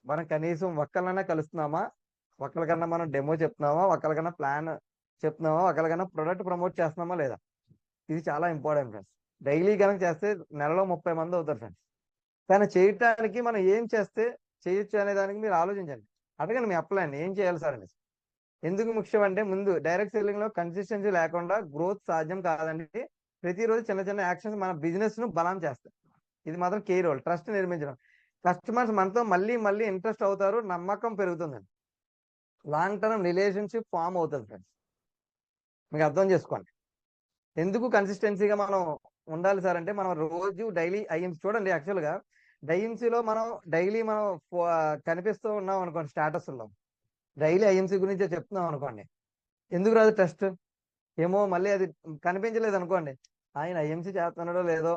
మనం కనీసం ఒక్కళ్ళైనా కలుస్తున్నామా, ఒక్కరికన్నా మనం డెమో చెప్తున్నామా, ఒక్కరికన్నా ప్లాన్ చెప్తున్నామా, ఒక్కరికన్నా ప్రొడక్ట్ ప్రమోట్ చేస్తున్నామా లేదా, ఇది చాలా ఇంపార్టెంట్ ఫ్రెండ్స్. డైలీ కనుక చేస్తే నెలలో 30 మంది అవుతారు ఫ్రెండ్స్. కానీ చేయటానికి మనం ఏం చేస్తే చేయొచ్చు అనే దానికి మీరు ఆలోచించండి. అడగండి మీ అప్లైన్ ఏం చేయాలి సార్ అనేసి. ఎందుకు ముఖ్యం అంటే ముందు డైరెక్ట్ సెల్లింగ్ లో కన్సిస్టెన్సీ లేకుండా గ్రోత్ సాధ్యం కాదండి. ప్రతిరోజు చిన్న చిన్న యాక్షన్స్ మన బిజినెస్ ను బలం చేస్తాయి. ఇది మాత్రం కీ రోల్. ట్రస్ట్ నిర్మించడం. కస్టమర్స్ మనతో మళ్ళీ మళ్ళీ ఇంట్రెస్ట్ అవుతారు, నమ్మకం పెరుగుతుందండి, లాంగ్ టర్మ్ రిలేషన్షిప్ ఫామ్ అవుతుంది ఫ్రెండ్స్. మీకు అర్థం చేసుకోండి. ఎందుకు కన్సిస్టెన్సీగా మనం ఉండాలి సార్ అంటే, మనం రోజు డైలీ ఐఎంసీ చూడండి. యాక్చువల్గా డైఎంసీలో మనం డైలీ మనం కనిపిస్తూ ఉన్నాం అనుకోండి, స్టేటస్లో డైలీ ఐఎంసీ గురించే చెప్తున్నాం అనుకోండి, ఎందుకు రాదు టెస్ట్? ఏమో మళ్ళీ అది కనిపించలేదు అనుకోండి, ఆయన ఐఎంసీ చేస్తున్నాడో లేదో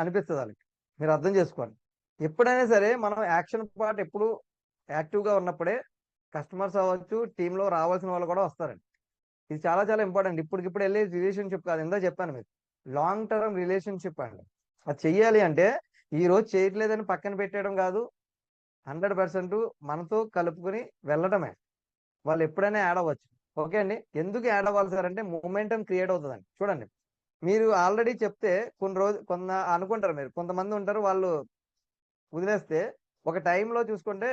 అనిపిస్తుంది వాళ్ళకి. మీరు అర్థం చేసుకోండి. ఎప్పుడైనా సరే మనం యాక్షన్ పార్ట్ ఎప్పుడు యాక్టివ్గా ఉన్నప్పుడే కస్టమర్స్ అవ్వచ్చు, టీంలో రావాల్సిన వాళ్ళు కూడా వస్తారండి. ఇది చాలా చాలా ఇంపార్టెంట్. ఇప్పటికిప్పుడు వెళ్ళే రిలేషన్షిప్ కాదు, ఇందా చెప్పాను మీకు, లాంగ్ టర్మ్ రిలేషన్షిప్ అండి. అది చెయ్యాలి అంటే ఈ రోజు చేయట్లేదని పక్కన పెట్టేయడం కాదు, 100% మనతో కలుపుకొని వెళ్ళడమే. వాళ్ళు ఎప్పుడైనా యాడ్ అవ్వచ్చు. ఓకే అండి. ఎందుకు యాడ్ అవ్వాలి సార్ అంటే మూమెంటం క్రియేట్ అవుతుందండి. చూడండి, మీరు ఆల్రెడీ చెప్తే కొంత అనుకుంటారు, మీరు కొంతమంది ఉంటారు వాళ్ళు వదిలేస్తే ఒక టైంలో చూసుకుంటే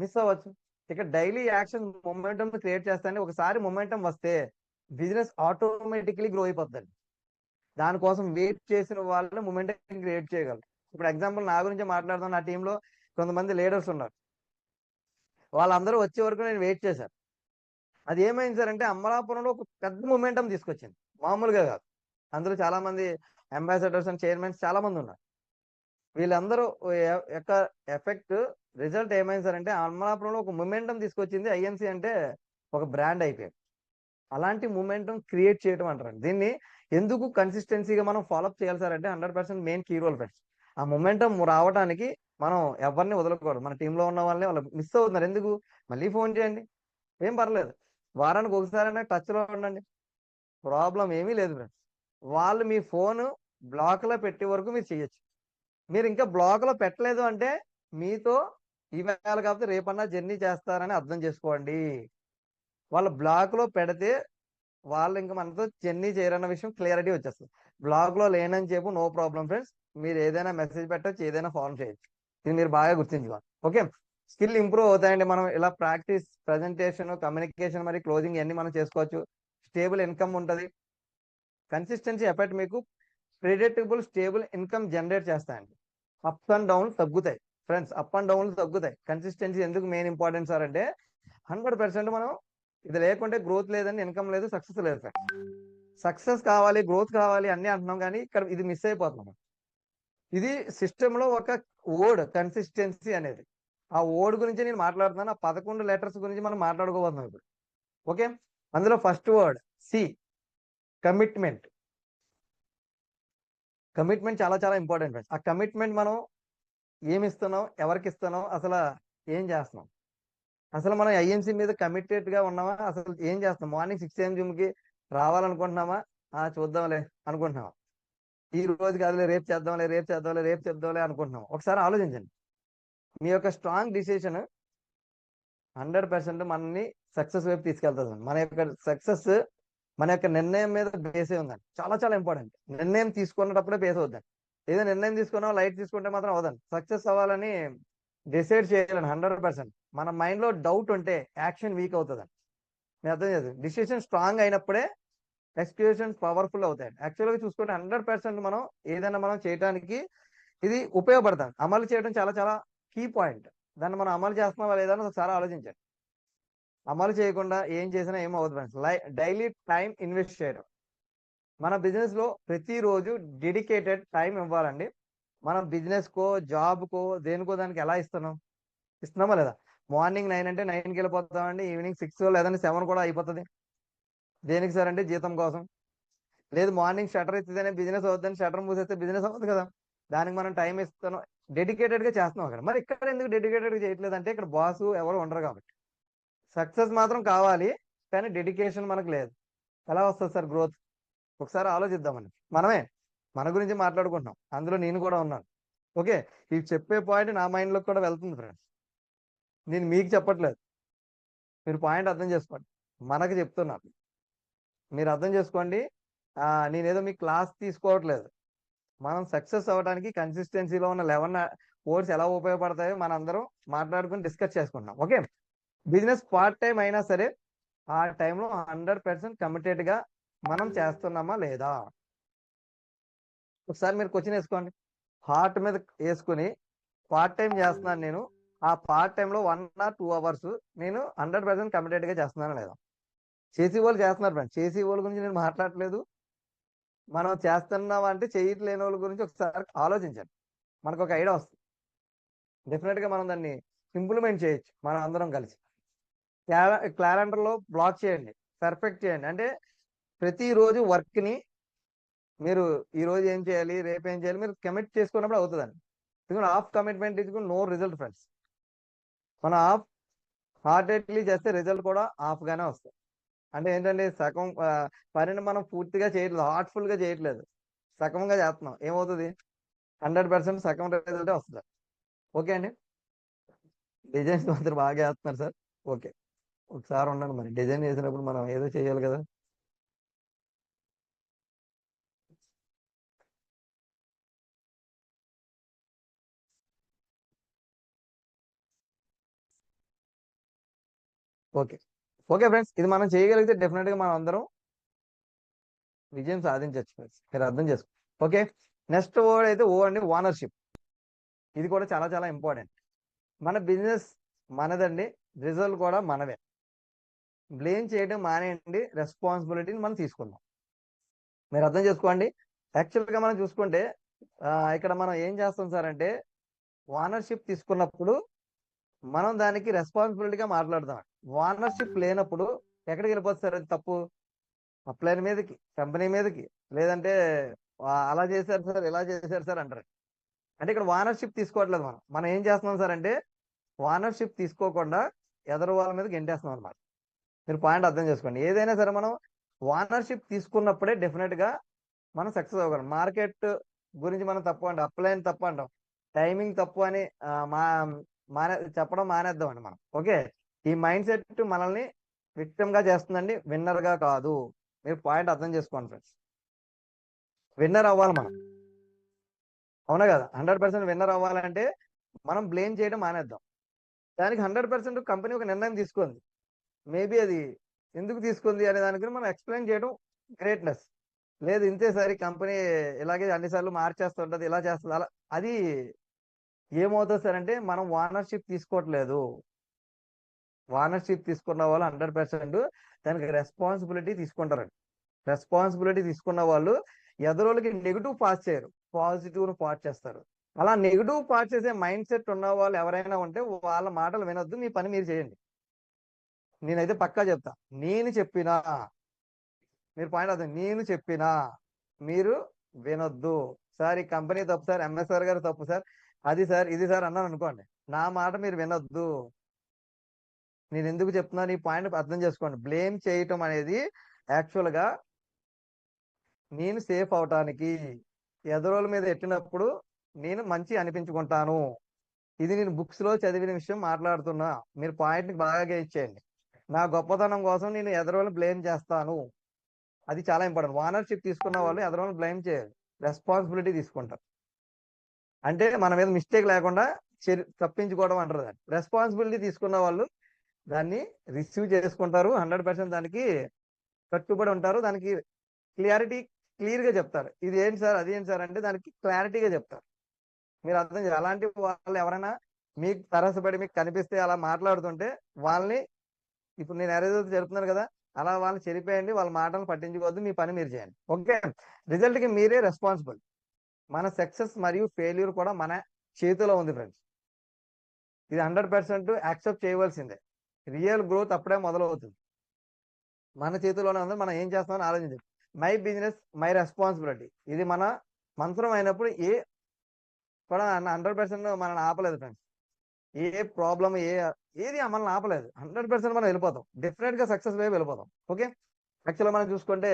మిస్ అవ్వచ్చు. ఇక్కడ డైలీ యాక్షన్ మొమెంటం క్రియేట్ చేస్తాండి. ఒకసారి మొమెంటం వస్తే బిజినెస్ ఆటోమేటిక్లీ గ్రో అయిపోద్దండి. దానికోసం వెయిట్ చేసిన వాళ్ళు మొమెంటం క్రియేట్ చేయగలరు. ఇప్పుడు ఎగ్జాంపుల్ నా గురించి మాట్లాడుతాం. నా టీంలో కొంతమంది లీడర్స్ ఉన్నారు. వాళ్ళందరూ వచ్చే వరకు నేను వెయిట్ చేశాను. అది ఏమైంది సార్ అంటే అమలాపురంలో ఒక పెద్ద మొమెంటం తీసుకొచ్చింది, మామూలుగా కాదు. అందులో చాలా మంది అంబాసిడర్స్ అండ్ చైర్మన్స్ చాలా మంది ఉన్నారు. వీళ్ళందరూ యొక్క ఎఫెక్ట్ రిజల్ట్ ఏమైంది సార్ అంటే అమలాపురంలో ఒక మొమెంటం తీసుకొచ్చింది. ఐఎన్సీ అంటే ఒక బ్రాండ్ అయిపోయింది. అలాంటి మొమెంటం క్రియేట్ చేయడం అంటారు దీన్ని. ఎందుకు కన్సిస్టెన్సీగా మనం ఫాలోఅప్ చేయాలి సార్ అంటే 100% మెయిన్ కీ రోల్ ఫ్రెండ్స్. ఆ మొమెంటం రావడానికి మనం ఎవరిని వదలకూడదు. మన టీంలో ఉన్న వాళ్ళని వాళ్ళు మిస్ అవుతున్నారు. ఎందుకు? మళ్ళీ ఫోన్ చేయండి, ఏం పర్లేదు. వారానికి ఒకసారైనా టచ్లో ఉండండి, ప్రాబ్లం ఏమీ లేదు ఫ్రెండ్స్. వాళ్ళు మీ ఫోన్ బ్లాక్లో పెట్టే వరకు మీరు చేయొచ్చు. మీరు ఇంకా బ్లాక్లో పెట్టలేదు అంటే మీతో ఈవేళ కాకపోతే రేపన్నా జర్నీ చేస్తారని అర్థం చేసుకోండి. వాళ్ళు బ్లాక్లో పెడితే వాళ్ళు ఇంకా మనతో జర్నీ చేయరన్న విషయం క్లియరిటీ వచ్చేస్తుంది. బ్లాక్లో లేనని చెప్పు, నో ప్రాబ్లం ఫ్రెండ్స్. మీరు ఏదైనా మెసేజ్ పెట్టచ్చు, ఏదైనా ఫార్మ్ చేయొచ్చు. ఇది మీరు బాగా గుర్తించుకోవాలి. ఓకే. స్కిల్ ఇంప్రూవ్ అవుతాయండి. మనం ఇలా ప్రాక్టీస్, ప్రజెంటేషన్, కమ్యూనికేషన్, మరి క్లోజింగ్ ఇవన్నీ మనం చేసుకోవచ్చు. స్టేబుల్ ఇన్కమ్ ఉంటుంది. కన్సిస్టెన్సీ ఎఫెక్ట్ మీకు ప్రిడిక్టబుల్ స్టేబుల్ ఇన్కమ్ జనరేట్ చేస్తాయండి. అప్స్ అండ్ డౌన్ తగ్గుతాయి ఫ్రెండ్స్. అప్ అండ్ డౌన్లు తగ్గుతాయి. కన్సిస్టెన్సీ ఎందుకు మెయిన్ ఇంపార్టెన్స్ సార్ అంటే 100% మనం ఇది లేకుంటే గ్రోత్ లేదని, ఇన్కమ్ లేదు, సక్సెస్ లేదు ఫ్రెండ్స్. సక్సెస్ కావాలి, గ్రోత్ కావాలి అన్నీ అంటున్నాం, కానీ ఇక్కడ ఇది మిస్ అయిపోతున్నాం. ఇది సిస్టంలో ఒక వర్డ్ కన్సిస్టెన్సీ అనేది. ఆ వర్డ్ గురించి నేను మాట్లాడుతున్నాను. ఆ 11 లెటర్స్ గురించి మనం మాట్లాడుకోబోతున్నాం ఇప్పుడు. ఓకే. అందులో first word C, commitment. Commitment చాలా చాలా ఇంపార్టెంట్ ఫ్రెండ్స్. ఆ కమిట్మెంట్ మనం ఏమి ఇస్తున్నాం, ఎవరికి ఇస్తున్నాం, అసలు ఏం చేస్తున్నాం, అసలు మనం ఐఎంసీ మీద కమిటెడ్ గా ఉన్నామా, అసలు ఏం చేస్తున్నాం? మార్నింగ్ 6 AM జిమ్ కి రావాలనుకుంటున్నామా? చూద్దాంలే అనుకుంటున్నామా? ఈ రోజు కాదులే, రేపు చేద్దాంలే, రేపు చేద్దాంలే, రేపు చెప్దాంలే అనుకుంటున్నాం. ఒకసారి ఆలోచించండి. మీ యొక్క స్ట్రాంగ్ డిసిషన్ 100% మనల్ని సక్సెస్ వైపు తీసుకెళ్తుంది. మన యొక్క సక్సెస్ మన యొక్క నిర్ణయం మీద బేస్ అయి ఉందండి. చాలా చాలా ఇంపార్టెంట్. నిర్ణయం తీసుకున్నప్పుడే బేస్ అవుద్దండి. ఏదో నిర్ణయం తీసుకున్నాం లైట్ తీసుకుంటే మాత్రం అవదండి. సక్సెస్ అవ్వాలని డిసైడ్ చేయాలని 100%. మన మైండ్ లో డౌట్ ఉంటే యాక్షన్ వీక్ అవుతుందండి. నేను అర్థం చేస్తుంది. డిసిషన్ స్ట్రాంగ్ అయినప్పుడే ఎక్స్క్యూషన్స్ పవర్ఫుల్ అవుతాయి. యాక్చువల్గా చూసుకుంటే 100% మనం ఏదైనా మనం చేయడానికి ఇది ఉపయోగపడతాం. అమలు చేయడం చాలా చాలా కీ పాయింట్. దాన్ని మనం అమలు చేస్తున్నావా లేదా అని ఒకసారి ఆలోచించండి. అమలు చేయకుండా ఏం చేసినా ఏం అవ్వదు ఫ్రెండ్స్. డైలీ టైం ఇన్వెస్ట్ చేయడం. మన బిజినెస్ లో ప్రతిరోజు డెడికేటెడ్ టైం ఇవ్వాలండి. మనం బిజినెస్ కో, జాబ్ కో, దేనికో దానికి ఎలా ఇస్తున్నామా లేదా? మార్నింగ్ 9 అంటే 9కి వెళ్ళిపోతామండి, ఈవినింగ్ 6 లేదంటే 7 కూడా అయిపోతుంది. దేనికి సార్ అంటే జీతం కోసం. లేదు, మార్నింగ్ షటర్ ఎత్తితేనే బిజినెస్ అవుతుందని షటర్ మూసేస్తే బిజినెస్ అవుతుంది కదా. దానికి మనం టైం ఇస్తున్నాం, డెడికేటెడ్ గా చేస్తున్నాం అక్కడ. మరి ఇక్కడ ఎందుకు డెడికేటెడ్ గా చేయట్లేదు అంటే ఇక్కడ బాస్ ఎవరు ఉండరు కాబట్టి. సక్సెస్ మాత్రం కావాలి, కానీ డెడికేషన్ మనకు లేదు. ఎలా వస్తుంది సార్ గ్రోత్? ఒకసారి ఆలోచిద్దామని. మనమే మన గురించి మాట్లాడుకుంటున్నాం, అందులో నేను కూడా ఉన్నాను. ఓకే. ఇది చెప్పే పాయింట్ నా మైండ్ లో కూడా వెళ్తుంది ఫ్రెండ్స్. నేను మీకు చెప్పట్లేదు, మీరు పాయింట్ అర్థం చేసుకోండి, మనకు చెప్తున్నాను, మీరు అర్థం చేసుకోండి. నేనేదో మీ క్లాస్ తీసుకోవట్లేదు. మనం సక్సెస్ అవ్వడానికి కన్సిస్టెన్సీలో ఉన్న 11 కోర్స్ ఎలా ఉపయోగపడతాయో మన అందరం మాట్లాడుకుని డిస్కస్ చేసుకుంటాం. ఓకే, బిజినెస్ పార్ట్ టైం అయినా సరే ఆ టైంలో 100% కమిటెడ్ గా మనం చేస్తున్నామా లేదా? ఒకసారి మీరు క్వశ్చన్ వేసుకోండి, హార్ట్ మీద వేసుకుని పార్ట్ టైం చేస్తున్నాను నేను, ఆ పార్ట్ టైంలో 1 or 2 hours నేను 100% కమిటెడ్ గా చేస్తున్నానా లేదా? చేసి వాళ్ళు చేస్తున్నారు ఫ్రెండ్స్, చేసి వాళ్ళ గురించి నేను మాట్లాడట్లేదు. మనం చేస్తున్నాం అంటే చేయట్లేని వాళ్ళ గురించి ఒకసారి ఆలోచించండి, మనకు ఒక ఐడియా వస్తుంది. డెఫినెట్ గా మనం దాన్ని ఇంప్లిమెంట్ చేయొచ్చు మనం అందరం కలిసి. క్యాలెండర్ లో బ్లాక్ చేయండి, పర్ఫెక్ట్ చేయండి. అంటే ప్రతిరోజు వర్క్ ని మీరు ఈ రోజు ఏం చేయాలి, రేపు ఏం చేయాలి, మీరు కమిట్ చేసుకున్నప్పుడు అవుతుందండి. ఎందుకంటే half commitment is no result friends. మనం ఆఫ్ హార్డెడ్లీ చేస్తే రిజల్ట్ కూడా ఆఫ్ గానే వస్తుంది. అంటే ఏంటంటే సగం పనిని మనం పూర్తిగా చేయట్లేదు, హార్ట్ఫుల్ గా చేయట్లేదు, సగంగా చేస్తున్నాం. ఏమవుతుంది? 100% సగం రిజల్టే వస్తుంది. ఓకే అండి, డిజైన్స్ మాత్రం బాగా వేస్తున్నారు సార్. ఓకే, ఒకసారి ఉండండి, మరి డిజైన్ చేసినప్పుడు మనం ఏదో చేయాలి కదా. ఓకే, ఓకే ఫ్రెండ్స్, ఇది మనం చేయగలిగితే డెఫినెట్ గా మనం అందరం విజయం సాధించవచ్చు ఫ్రెండ్స్, మీరు అర్థం చేసుకో. ఓకే, నెక్స్ట్ వర్డ్ అయితే ఓ అండి, ఓనర్షిప్. ఇది కూడా చాలా చాలా ఇంపార్టెంట్. మన బిజినెస్ మనదండి, రిజల్ట్ కూడా మనమే. బ్లేమ్ చేయడం మానేయండి, రెస్పాన్సిబిలిటీని మనం తీసుకుందాం. మీరు అర్థం చేసుకోండి. యాక్చువల్గా మనం చూసుకుంటే ఇక్కడ మనం ఏం చేస్తాం సార్ అంటే, ఓనర్షిప్ తీసుకున్నప్పుడు మనం దానికి రెస్పాన్సిబిలిటీగా మాట్లాడదాం. ఓనర్షిప్ లేనప్పుడు ఎక్కడికి వెళ్ళిపోతుంది సార్? అది తప్పు అప్లైన్ మీదకి, కంపెనీ మీదకి, లేదంటే అలా చేశారు సార్, ఇలా చేశారు సార్ అంటారు. అంటే ఇక్కడ ఓనర్షిప్ తీసుకోవట్లేదు. మనం మనం ఏం చేస్తున్నాం సార్ అంటే, ఓనర్షిప్ తీసుకోకుండా ఎదరు వాళ్ళ మీద గెంటేస్తున్నాం అనమాట. మీరు పాయింట్ అర్థం చేసుకోండి. ఏదైనా సరే మనం ఓనర్షిప్ తీసుకున్నప్పుడే డెఫినెట్ గా మనం సక్సెస్ అవ్వగలం. మార్కెట్ గురించి మనం తప్పు అంటాం, అప్లైన్ తప్పు అంటాం, టైమింగ్ తప్పు అని చెప్పడం మానేద్దామండి మనం. ఓకే, ఈ మైండ్ సెట్ మనల్ని విక్టిమ్ గా చేస్తుందండి, విన్నర్ గా కాదు. మీరు పాయింట్ అర్థం చేసుకోండి ఫ్రెండ్స్. విన్నర్ అవ్వాలి మనం, అవునా కదా? 100% విన్నర్ అవ్వాలంటే మనం బ్లేమ్ చేయడం మానేద్దాం. దానికి 100% కంపెనీ ఒక నిర్ణయం తీసుకుంది. మేబీ అది ఎందుకు తీసుకుంది అనే దాని గురించి మనం ఎక్స్ప్లెయిన్ చేయడం గ్రేట్నెస్. లేదు ఇంతే సరే, కంపెనీ ఇలాగే అన్నిసార్లు మార్చేస్తుంటది, ఇలా చేస్తుంది, అలా అది ఏమవుతుంది సార్ అంటే, మనం ఓనర్షిప్ తీసుకోవట్లేదు. ఓనర్షిప్ తీసుకున్న వాళ్ళు 100% దానికి రెస్పాన్సిబిలిటీ తీసుకుంటారండి. రెస్పాన్సిబిలిటీ తీసుకున్న వాళ్ళు ఎదురోళ్ళకి నెగిటివ్ పాస్ చేయరు, పాజిటివ్ పాస్ చేస్తారు. అలా నెగిటివ్ పాస్ చేసే మైండ్ సెట్ ఉన్న వాళ్ళు ఎవరైనా ఉంటే వాళ్ళ మాటలు వినొద్దు, మీ పని మీరు చేయండి. నేనైతే పక్కా చెప్తా, నేను చెప్పినా, మీరు పాయింట్ అర్థం, నేను చెప్పినా మీరు వినొద్దు. సార్ ఈ కంపెనీ తప్పు సార్, ఎంఎస్ఆర్ గారు తప్పు సార్, అది సార్ ఇది సార్ అన్నాను అనుకోండి, నా మాట మీరు వినొద్దు. నేను ఎందుకు చెప్తున్నాను ఈ పాయింట్ అర్థం చేసుకోండి. బ్లేమ్ చేయటం అనేది యాక్చువల్ గా నేను సేఫ్ అవటానికి, ఎదురోళ్ళ మీద ఎట్టినప్పుడు నేను మంచి అనిపించుకుంటాను. ఇది నేను బుక్స్ లో చదివిన విషయం మాట్లాడుతున్నా, మీరు పాయింట్ ని బాగా ఇచ్చేయండి. నా గొప్పతనం కోసం నేను ఎదురోళ్ళని బ్లేమ్ చేస్తాను, అది చాలా ఇంపార్టెంట్. ఓనర్షిప్ తీసుకున్న వాళ్ళు ఎదురోళ్ళని బ్లేమ్ చేయాలి, రెస్పాన్సిబిలిటీ తీసుకుంటారు. అంటే మన మీద మిస్టేక్ లేకుండా తప్పించుకోవడం అంటారు. దాన్ని రెస్పాన్సిబిలిటీ తీసుకున్న వాళ్ళు దాన్ని రిసీవ్ చేసుకుంటారు, 100% దానికి కట్టుబడి ఉంటారు. దానికి క్లియర్ గా చెప్తారు, ఇది ఏంటి సార్, అది ఏంటి సార్ అంటే దానికి క్లారిటీగా చెప్తారు. మీరు అర్థం చేయాలి. అలాంటి వాళ్ళు ఎవరైనా మీకు తరసపడి మీకు కనిపిస్తే అలా మాట్లాడుతుంటే వాళ్ళని, ఇప్పుడు నేను ఏదైతే చెప్తున్నాను కదా, అలా వాళ్ళని చెరిపేయండి, వాళ్ళ మాటలు పట్టించుకోవద్దు, మీ పని మీరు చేయండి. ఓకే, రిజల్ట్ కి మీరే రెస్పాన్సిబుల్. మన సక్సెస్ మరియు ఫెయిల్యూర్ కూడా మన చేతిలో ఉంది ఫ్రెండ్స్. ఇది 100% యాక్సెప్ట్ చేయవలసిందే. రియల్ గ్రోత్ అప్పుడే మొదలవుతుంది, మన చేతిలోనే ఉంది. మనం ఏం చేస్తామని ఆలోచించాలి. మై బిజినెస్ మై రెస్పాన్సిబిలిటీ, ఇది మన మంత్రం అయినప్పుడు కూడా 100% మనల్ని ఆపలేదు ఫ్రెండ్స్. ఏ ప్రాబ్లం ఏది మనల్ని ఆపలేదు. 100% మనం వెళ్ళిపోతాం, డెఫినెట్ గా సక్సెస్ వైపు వెళ్ళిపోతాం. ఓకే, యాక్చువల్గా మనం చూసుకుంటే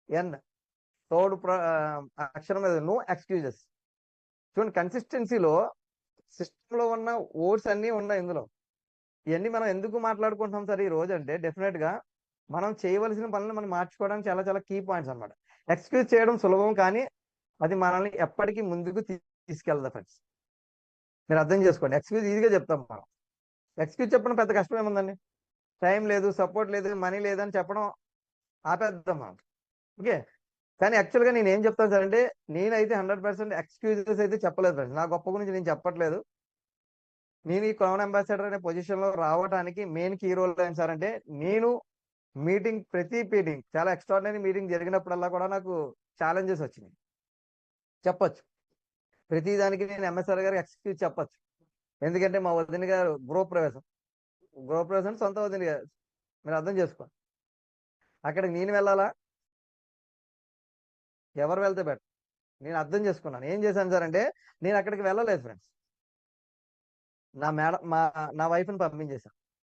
ఎన్ థర్డ్ అక్షరం మీద నో ఎక్స్క్యూజెస్. చూడండి, కన్సిస్టెన్సీలో సిస్టమ్ లో ఉన్న ఓట్స్ అన్ని ఉన్నాయి ఇందులో. ఇవన్నీ మనం ఎందుకు మాట్లాడుకుంటున్నాం సార్ ఈ రోజు అంటే డెఫినెట్ గా మనం చేయవలసిన పనులు మనం మార్చుకోవడానికి చాలా చాలా కీ పాయింట్స్ అనమాట. ఎక్స్క్యూజ్ చేయడం సులభం, కానీ అది మనల్ని ఎప్పటికీ ముందుకు తీసుకెళ్దా ఫ్రెండ్స్. మీరు అర్థం చేసుకోండి. ఎక్స్క్యూజ్ ఈజీగా చెప్తాం మనం. ఎక్స్క్యూజ్ చెప్పడం పెద్ద కష్టం ఏముందండి? టైం లేదు, సపోర్ట్ లేదు, మనీ లేదని చెప్పడం ఆపేద్దాం మనం. ఓకే. కానీ యాక్చువల్గా నేను ఏం చెప్తాను సార్ అంటే, నేనైతే 100% ఎక్స్క్యూజెస్ అయితే చెప్పలేదు ఫ్రెండ్స్. నా గొప్ప గురించి నేను చెప్పట్లేదు. నేను ఈ క్రౌన్ అంబాసిడర్ అనే పొజిషన్ లో రావడానికి మెయిన్ కీ రోల్ ఏం సార్ అంటే, నేను ప్రతి మీటింగ్ చాలా ఎక్స్ట్రాడినరీ మీటింగ్ జరిగినప్పుడల్లా కూడా నాకు ఛాలెంజెస్ వచ్చినాయి. చెప్పొచ్చు ప్రతి దానికి నేను ఎంఎస్ఆర్ గారికి ఎక్స్క్యూజ్ చెప్పొచ్చు. ఎందుకంటే మా వదిన గారు గృహప్రవేశం సొంత వదిన గారు. మీరు అర్థం చేసుకోండి. అక్కడికి నేను వెళ్ళాలా, ఎవరు వెళ్తే బెటర్? నేను అర్థం చేసుకున్నాను. ఏం చేశాను సార్ అంటే, నేను అక్కడికి వెళ్ళలేదు ఫ్రెండ్స్. నా వైఫ్ని పంపించేశాను.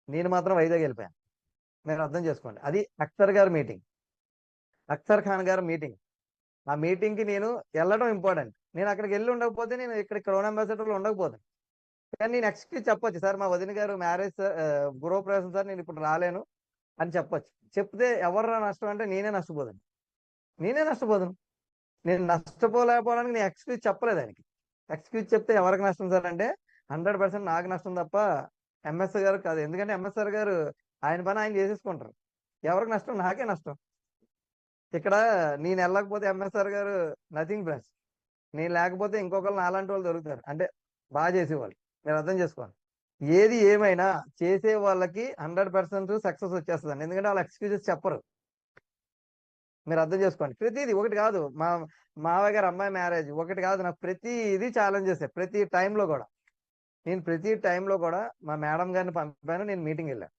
నేను మాత్రం వైజాగ్ వెళ్ళిపోయాను. మీరు అర్థం చేసుకోండి. అది అఖ్తర్ ఖాన్ గారి మీటింగ్. ఆ మీటింగ్ కి నేను వెళ్ళడం ఇంపార్టెంట్. నేను అక్కడికి వెళ్ళి ఉండకపోతే నేను ఇక్కడ క్రౌన్ అంబాసిడర్లో ఉండకపోతాను. కానీ నేను ఎక్స్క్యూజ్ చెప్పొచ్చు, సార్ మా వదిన గారు మ్యారేజ్ గృహప్రవేశం సార్, నేను ఇప్పుడు రాలేను అని చెప్పొచ్చు. చెప్తే ఎవరు నష్టం అంటే నేనే నష్టపోదును. నేను నష్టపోలేకపోవడానికి నేను ఎక్స్క్యూజ్ చెప్పలేదు ఆయనకి. ఎక్స్క్యూజ్ చెప్తే ఎవరికి నష్టం సార్ అంటే 100% నాకు నష్టం తప్ప ఎంఎస్ఆర్ గారు కాదు. ఎందుకంటే ఎంఎస్ఆర్ గారు ఆయన పని ఆయన చేసేసుకుంటారు. ఎవరికి నష్టం? నాకే నష్టం. ఇక్కడ నేను వెళ్ళకపోతే ఎంఎస్ఆర్ గారు నథింగ్ ఫ్రెండ్స్. నేను లేకపోతే ఇంకొకరు నాలాంటి వాళ్ళు దొరుకుతారు, అంటే బాగా చేసేవాళ్ళు. మీరు అర్థం చేసుకోండి. ఏది ఏమైనా చేసే వాళ్ళకి 100% సక్సెస్ వచ్చేస్తుంది. ఎందుకంటే వాళ్ళు ఎక్స్క్యూజెస్ చెప్పరు. మీరు అర్థం చేసుకోండి. ప్రతిదీ ఒకటి కాదు, మా మావయ్య గారు అమ్మాయి మ్యారేజ్ ఒకటి కాదు, నాకు ప్రతి ఇది ఛాలెంజెస్. ప్రతి టైంలో కూడా మా మేడం గారిని పంపాను, నేను మీటింగ్ వెళ్ళాను.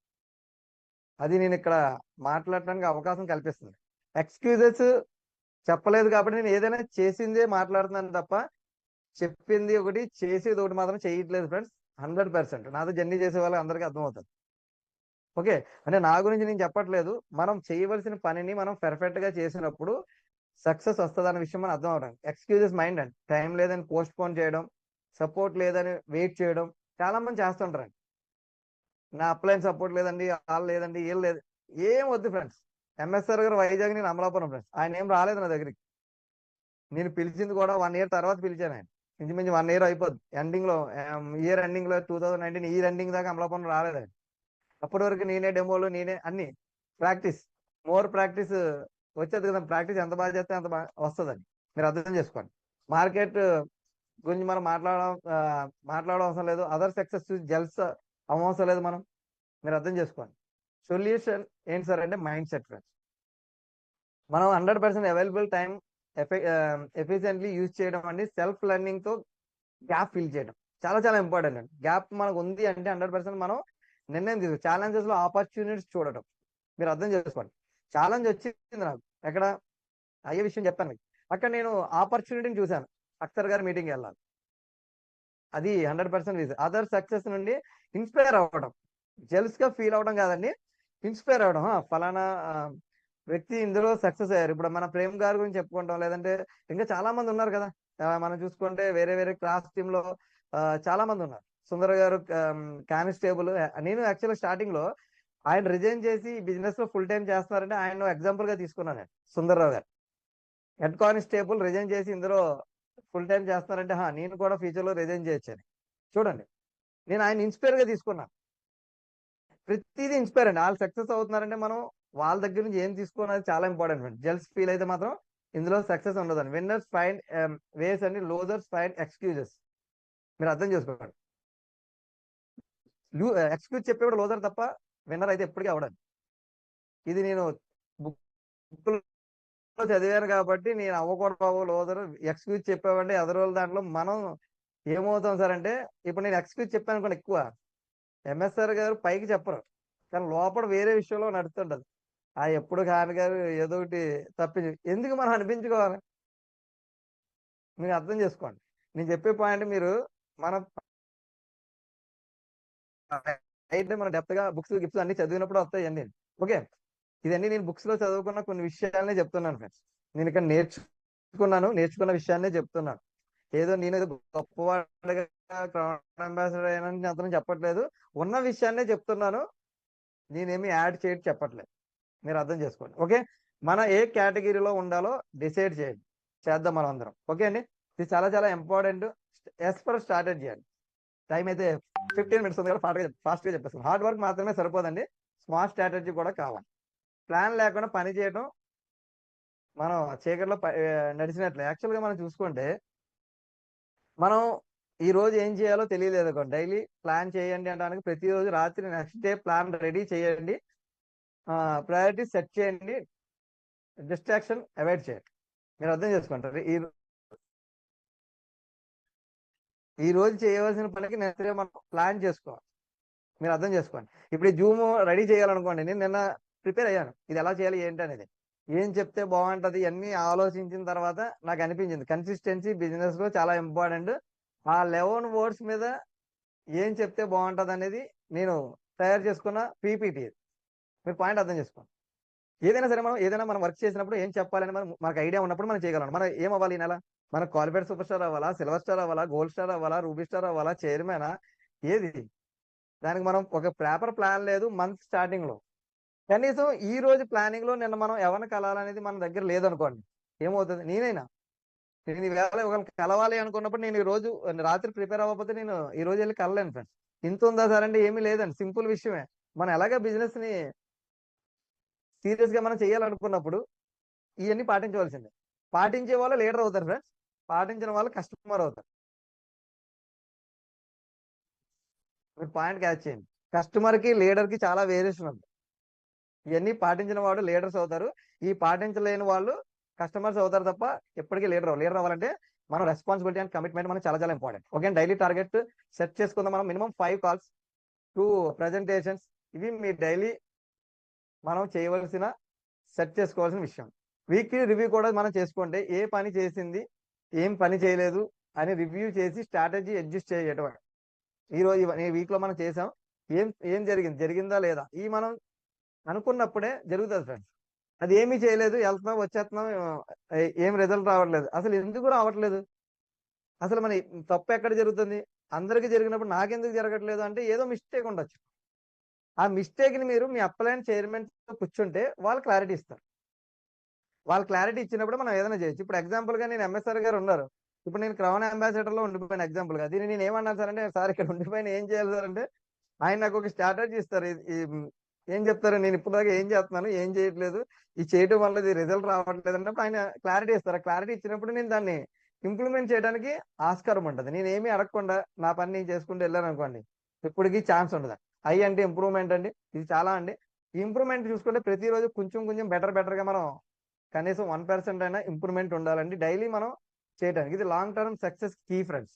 అది నేను ఇక్కడ మాట్లాడటానికి అవకాశం కల్పిస్తుంది. ఎక్స్క్యూజెస్ చెప్పలేదు కాబట్టి నేను ఏదైనా చేసిందే మాట్లాడుతున్నాను తప్ప చెప్పింది ఒకటి చేసేది ఒకటి మాత్రం చేయట్లేదు ఫ్రెండ్స్. 100% నాతో జర్నీ చేసే వాళ్ళకి అందరికీ అర్థమవుతుంది. ఓకే. అంటే నా గురించి నేను చెప్పట్లేదు. మనం చేయవలసిన పనిని మనం పెర్ఫెక్ట్ గా చేసినప్పుడు సక్సెస్ వస్తుంది అనే విషయం మనం అర్థం అవడం. ఎక్స్క్యూజెస్ మైండ్ అండి. టైం లేదని పోస్ట్ పోన్ చేయడం, సపోర్ట్ లేదని వెయిట్ చేయడం చాలా మంది చేస్తుంటారండి. నా అప్లైన్ సపోర్ట్ లేదండి, వాళ్ళు లేదండి, వీళ్ళు లేదు, ఏం వద్దు ఫ్రెండ్స్. ఎంఎస్ఆర్ గారు వైజాగ్, నేను అమలాపురం ఫ్రెండ్స్. ఆయన ఏం రాలేదు నా దగ్గరికి. నేను పిలిచింది కూడా 1 year తర్వాత పిలిచాను ఆయన. ఇంచుమించు 1 year అయిపోద్ది. ఇయర్ ఎండింగ్ లో 2019 ఇయర్ ఎండింగ్ దాకా అమలాపురం రాలేదు ఆయన. అప్పటి వరకు నేనే డెమోలు, నేనే అన్ని ప్రాక్టీస్, మోర్ ప్రాక్టీస్ వచ్చేది కదా. ప్రాక్టీస్ ఎంత బాగా చేస్తే అంత బాగా వస్తుందని మీరు అర్థం చేసుకోండి. మార్కెట్ గురించి మనం మాట్లాడడం అవసరం లేదు. అదర్ సక్సెస్ చూసి జెల్స్ అవసరం లేదు మనం. మీరు అర్థం చేసుకోండి. సొల్యూషన్ ఏంటి సార్ అంటే మైండ్ సెట్ ఫ్రెండ్స్. మనం 100% అవైలబుల్ టైం ఎఫిషియెంట్లీ యూజ్ చేయడం అండి. సెల్ఫ్ లెర్నింగ్ తో గ్యాప్ ఫిల్ చేయడం చాలా చాలా ఇంపార్టెంట్ అండి. గ్యాప్ మనకు ఉంది అంటే 100% మనం నిర్ణయం తీసుకో. ఛాలెంజెస్ లో ఆపర్చునిటీస్ చూడటం. మీరు అర్థం చేసుకోండి. ఛాలెంజ్ వచ్చింది నాకు ఎక్కడ, అయ్యే విషయం చెప్తాను మీకు. అక్కడ నేను ఆపర్చునిటీని చూశాను. అఖ్తర్ గారి మీటింగ్ వెళ్ళాలి, అది 100% రీజన్. అదర్ సక్సెస్ నుండి ఇన్స్పైర్ అవ్వడం, జెల్స్ గా ఫీల్ అవడం కాదండి, ఇన్స్పైర్ అవడం. ఫలానా వ్యక్తి ఇందులో సక్సెస్ అయ్యారు. ఇప్పుడు మన ప్రేమ్ గారి గురించి చెప్పుకుంటాం, లేదంటే ఇంకా చాలా మంది ఉన్నారు కదా. మనం చూసుకుంటే వేరే వేరే క్లాస్ టీమ్ లో చాలా మంది ఉన్నారు. సుందర్ గారు కానిస్టేబుల్. నేను యాక్చువల్గా స్టార్టింగ్ లో ఆయన రిజైన్ చేసి బిజినెస్ లో ఫుల్ టైం చేస్తున్నారంటే ఆయన ఎగ్జాంపుల్ గా తీసుకున్నాను నేను. సుందర్రావు గారు హెడ్ కానిస్టేబుల్ రిజైన్ చేసి ఇందులో ఫుల్ టైం చేస్తున్నారంటే నేను కూడా ఫ్యూచర్ లో రిజైన్ చేయొచ్చని. చూడండి, నేను ఆయన ఇన్స్పైర్ గా తీసుకున్నాను. ప్రతిదీ ఇన్స్పైర్ అండి. వాళ్ళు సక్సెస్ అవుతున్నారంటే మనం వాళ్ళ దగ్గర నుంచి ఏం తీసుకోవాలి చాలా ఇంపార్టెంట్ అండి. జెల్స్ ఫీల్ అయితే మాత్రం ఇందులో సక్సెస్ ఉండదండి. విన్నర్స్ ఫైండ్ వేస్ అండి, లూజర్స్ ఫైండ్ ఎక్స్క్యూజెస్. మీరు అర్థం చేసుకోండి. ఎక్స్క్యూజ్ చెప్పేవాడు లోజర్ తప్ప విన్నర్ అయితే ఎప్పటికీ అవడండి. ఇది నేను బుక్ లో చదివాను కాబట్టి నేను అవ్వకూడదు లోజర్. ఎక్స్క్యూజ్ చెప్పేవాడి ఎదరోళ్ళ దాంట్లో మనం ఏమవుతాం సార్ అంటే, ఇప్పుడు నేను ఎక్స్క్యూజ్ చెప్పాను అనుకోండి ఎక్కువ, ఎంఎస్ఆర్ గారు పైకి చెప్పరు, కానీ లోపల వేరే విషయంలో నడుస్తుంటది. ఎప్పుడు ఖాన్ గారు ఏదో ఒకటి తప్పించి ఎందుకు మనం అనిపించుకోవాలి. మీరు అర్థం చేసుకోండి. నేను చెప్పే పాయింట్ మీరు మన అయితే మన డెప్త్ గా బుక్స్ గిఫ్ట్స్ అన్ని చదివినప్పుడు వస్తాయి అన్ని. ఓకే. ఇదన్నీ నేను బుక్స్ లో చదువుకున్న కొన్ని విషయాలనే చెప్తున్నాను ఫ్రెండ్స్. నేను ఇక్కడ నేర్చుకున్న విషయాన్నే చెప్తున్నాను. ఏదో నేను ఏదో గొప్పవాడిగా క్రౌన్ అంబాసిడర్ అయినా అతను చెప్పట్లేదు, ఉన్న విషయాన్నే చెప్తున్నాను, నేనేమి యాడ్ చేయడం చెప్పట్లేదు. మీరు అర్థం చేసుకోండి. ఓకే, మన ఏ కేటగిరీలో ఉండాలో డిసైడ్ చేయండి, చేద్దాం మనం అందరం. ఓకే అండి, ఇది చాలా చాలా ఇంపార్టెంట్. ఎస్ ఫర్ స్టార్టెడ్ చేయాలి. టైం అయితే 15 మినిట్స్ ఉంది కదా, ఫాస్ట్గా చెప్పేస్తాను. హార్డ్ వర్క్ మాత్రమే సరిపోదండి, స్మార్ట్ స్ట్రాటజీ కూడా కావాలి. ప్లాన్ లేకుండా పని చేయడం మనం చీకట్లో నడిచినట్లే. యాక్చువల్గా మనం చూసుకుంటే మనం ఈ రోజు ఏం చేయాలో తెలియలేదు అనుకోండి, డైలీ ప్లాన్ చేయండి అనడానికి ప్రతిరోజు రాత్రి నెక్స్ట్ డే ప్లాన్ రెడీ చేయండి, ప్రయారిటీ సెట్ చేయండి, డిస్ట్రాక్షన్ అవాయిడ్ చేయండి. మీరు అర్థం చేసుకుంటారు, ఈ రోజు చేయవలసిన పనికి నెక్స్ట్ డే మనం ప్లాన్ చేసుకోవాలి. మీరు అర్థం చేసుకోండి. ఇప్పుడు ఈ జూమ్ రెడీ చేయాలనుకోండి, నేను నిన్న ప్రిపేర్ అయ్యాను ఇది ఎలా చేయాలి ఏంటి అనేది, ఏం చెప్తే బాగుంటది అన్ని ఆలోచించిన తర్వాత నాకు అనిపించింది కన్సిస్టెన్సీ బిజినెస్ లో చాలా ఇంపార్టెంట్. ఆ 11 వర్డ్స్ మీద ఏం చెప్తే బాగుంటది అనేది నేను తయారు చేసుకున్న పీపీటీ. మీరు పాయింట్ అర్థం చేసుకోండి. ఏదైనా సరే మనం ఏదైనా మనం వర్క్ చేసినప్పుడు ఏం చెప్పాలని మనకు ఐడియా ఉన్నప్పుడు మనం చేయగలం. మనం ఏం అవ్వాలి ఈ నెల, మన క్వాలిఫైడ్ సూపర్ స్టార్ అవ్వాలా, సిల్వర్ స్టార్ అవ్వాలా, గోల్డ్ స్టార్ అవ్వాలా, రూబీ స్టార్ అవ్వాలా, చైర్మనా, ఏది? దానికి మనం ఒక పేపర్ ప్లాన్ లేదు మంత్ స్టార్టింగ్ లో. కనీసం ఈ రోజు ప్లానింగ్ లో నిన్న మనం ఎవరిని కలాలనేది మన దగ్గర లేదనుకోండి, ఏమవుతుంది? నేను ఈవేళ ఒకరికి కలవాలి అనుకున్నప్పుడు నేను ఈ రోజు రాత్రి ప్రిపేర్ అవ్వకపోతే నేను ఈ రోజు వెళ్ళి కలలేను ఫ్రెండ్స్. ఇంత ఉందా సార్ అంటే ఏమీ లేదండి, సింపుల్ విషయమే. మనం ఎలాగ బిజినెస్ ని సీరియస్ గా మనం చేయాలనుకున్నప్పుడు ఇవన్నీ పాటించవలసిందే. పాటించే వాళ్ళు లీడర్ అవుతారు ఫ్రెండ్స్, పాటించిన వాళ్ళు కస్టమర్ అవుతారు. మీరు పాయింట్ క్యాచ్ చేయండి. కస్టమర్ కి లీడర్ కి చాలా వేరియేషన్ ఉంది. ఇవన్నీ పాటించిన వాడు లీడర్స్ అవుతారు, ఈ పాటించలేని వాళ్ళు కస్టమర్స్ అవుతారు తప్ప ఎప్పటికీ లీడర్ అవ్వాలంటే మనం రెస్పాన్సిబిలిటీ అండ్ కమిట్మెంట్ మనకు చాలా చాలా important. Okay, daily target set చేసుకుందాం. మనం మినిమం 5 calls 2 presentations, ఇవి మీ డైలీ మనం చేయవలసిన సెట్ చేసుకోవాల్సిన విషయం. వీక్లీ రివ్యూ కూడా మనం చేసుకోండి, ఏ పని చేసింది ఏం పని చేయలేదు అని రివ్యూ చేసి స్ట్రాటజీ అడ్జస్ట్ చేయటం. ఈ రోజు ఈ వీక్ లో మనం చేసాం, ఏం ఏం జరిగిందా లేదా, ఈ మనం అనుకున్నప్పుడే జరుగుతుంది ఫ్రెండ్స్. అది ఏమీ చేయలేదు, వెళ్తున్నాం వచ్చేస్తున్నాం, ఏం రిజల్ట్ రావట్లేదు. అసలు ఎందుకు రావట్లేదు? అసలు మన తప్పు ఎక్కడ జరుగుతుంది? అందరికీ జరిగినప్పుడు నాకెందుకు జరగట్లేదు అంటే ఏదో మిస్టేక్ ఉండొచ్చు. ఆ మిస్టేక్ ని మీరు మీ అప్లైన్ చైర్మన్ తో కూర్చుంటే వాళ్ళు క్లారిటీ ఇస్తారు. వాళ్ళు క్లారిటీ ఇచ్చినప్పుడు మనం ఏదైనా చేయొచ్చు. ఇప్పుడు ఎగ్జాంపుల్ గా నేను ఎంఎస్ఆర్ గారు ఉన్నారు, ఇప్పుడు నేను క్రౌన్ అంబాసిడర్ లో ఉండిపోయిన ఎగ్జాంపుల్ గా, దీన్ని నేను ఏమన్నాను సార్ అంటే, సార్ ఇక్కడ ఉండిపోయిన ఏం చేయాలి సార్ అంటే, ఆయన నాకు ఒక స్ట్రాటజీ ఇస్తారు. ఏం చెప్తారు, నేను ఇప్పుడు దాకా ఏం చేస్తున్నాను ఏం చేయట్లేదు, ఇది చేయడం వల్ల ఇది రిజల్ట్ రావట్లేదు అన్నప్పుడు ఆయన క్లారిటీ ఇస్తారు. క్లారిటీ ఇచ్చినప్పుడు నేను దాన్ని ఇంప్లిమెంట్ చేయడానికి ఆస్కారం ఉంటుంది. నేను ఏమీ అడగకుండా నా పని నేను చేసుకుంటూ వెళ్ళాను అనుకోండి, ఇప్పటికీ ఛాన్స్ ఉండదు. అంటే ఇంప్రూవ్మెంట్ అండి, ఇది చాలా అండి. ఇంప్రూవ్మెంట్ చూసుకుంటే ప్రతిరోజు కొంచెం కొంచెం బెటర్ గా మనం కనీసం 1% అయినా ఇంప్రూవ్మెంట్ ఉండాలండి డైలీ మనం చేయడానికి. ఇది long term success key friends,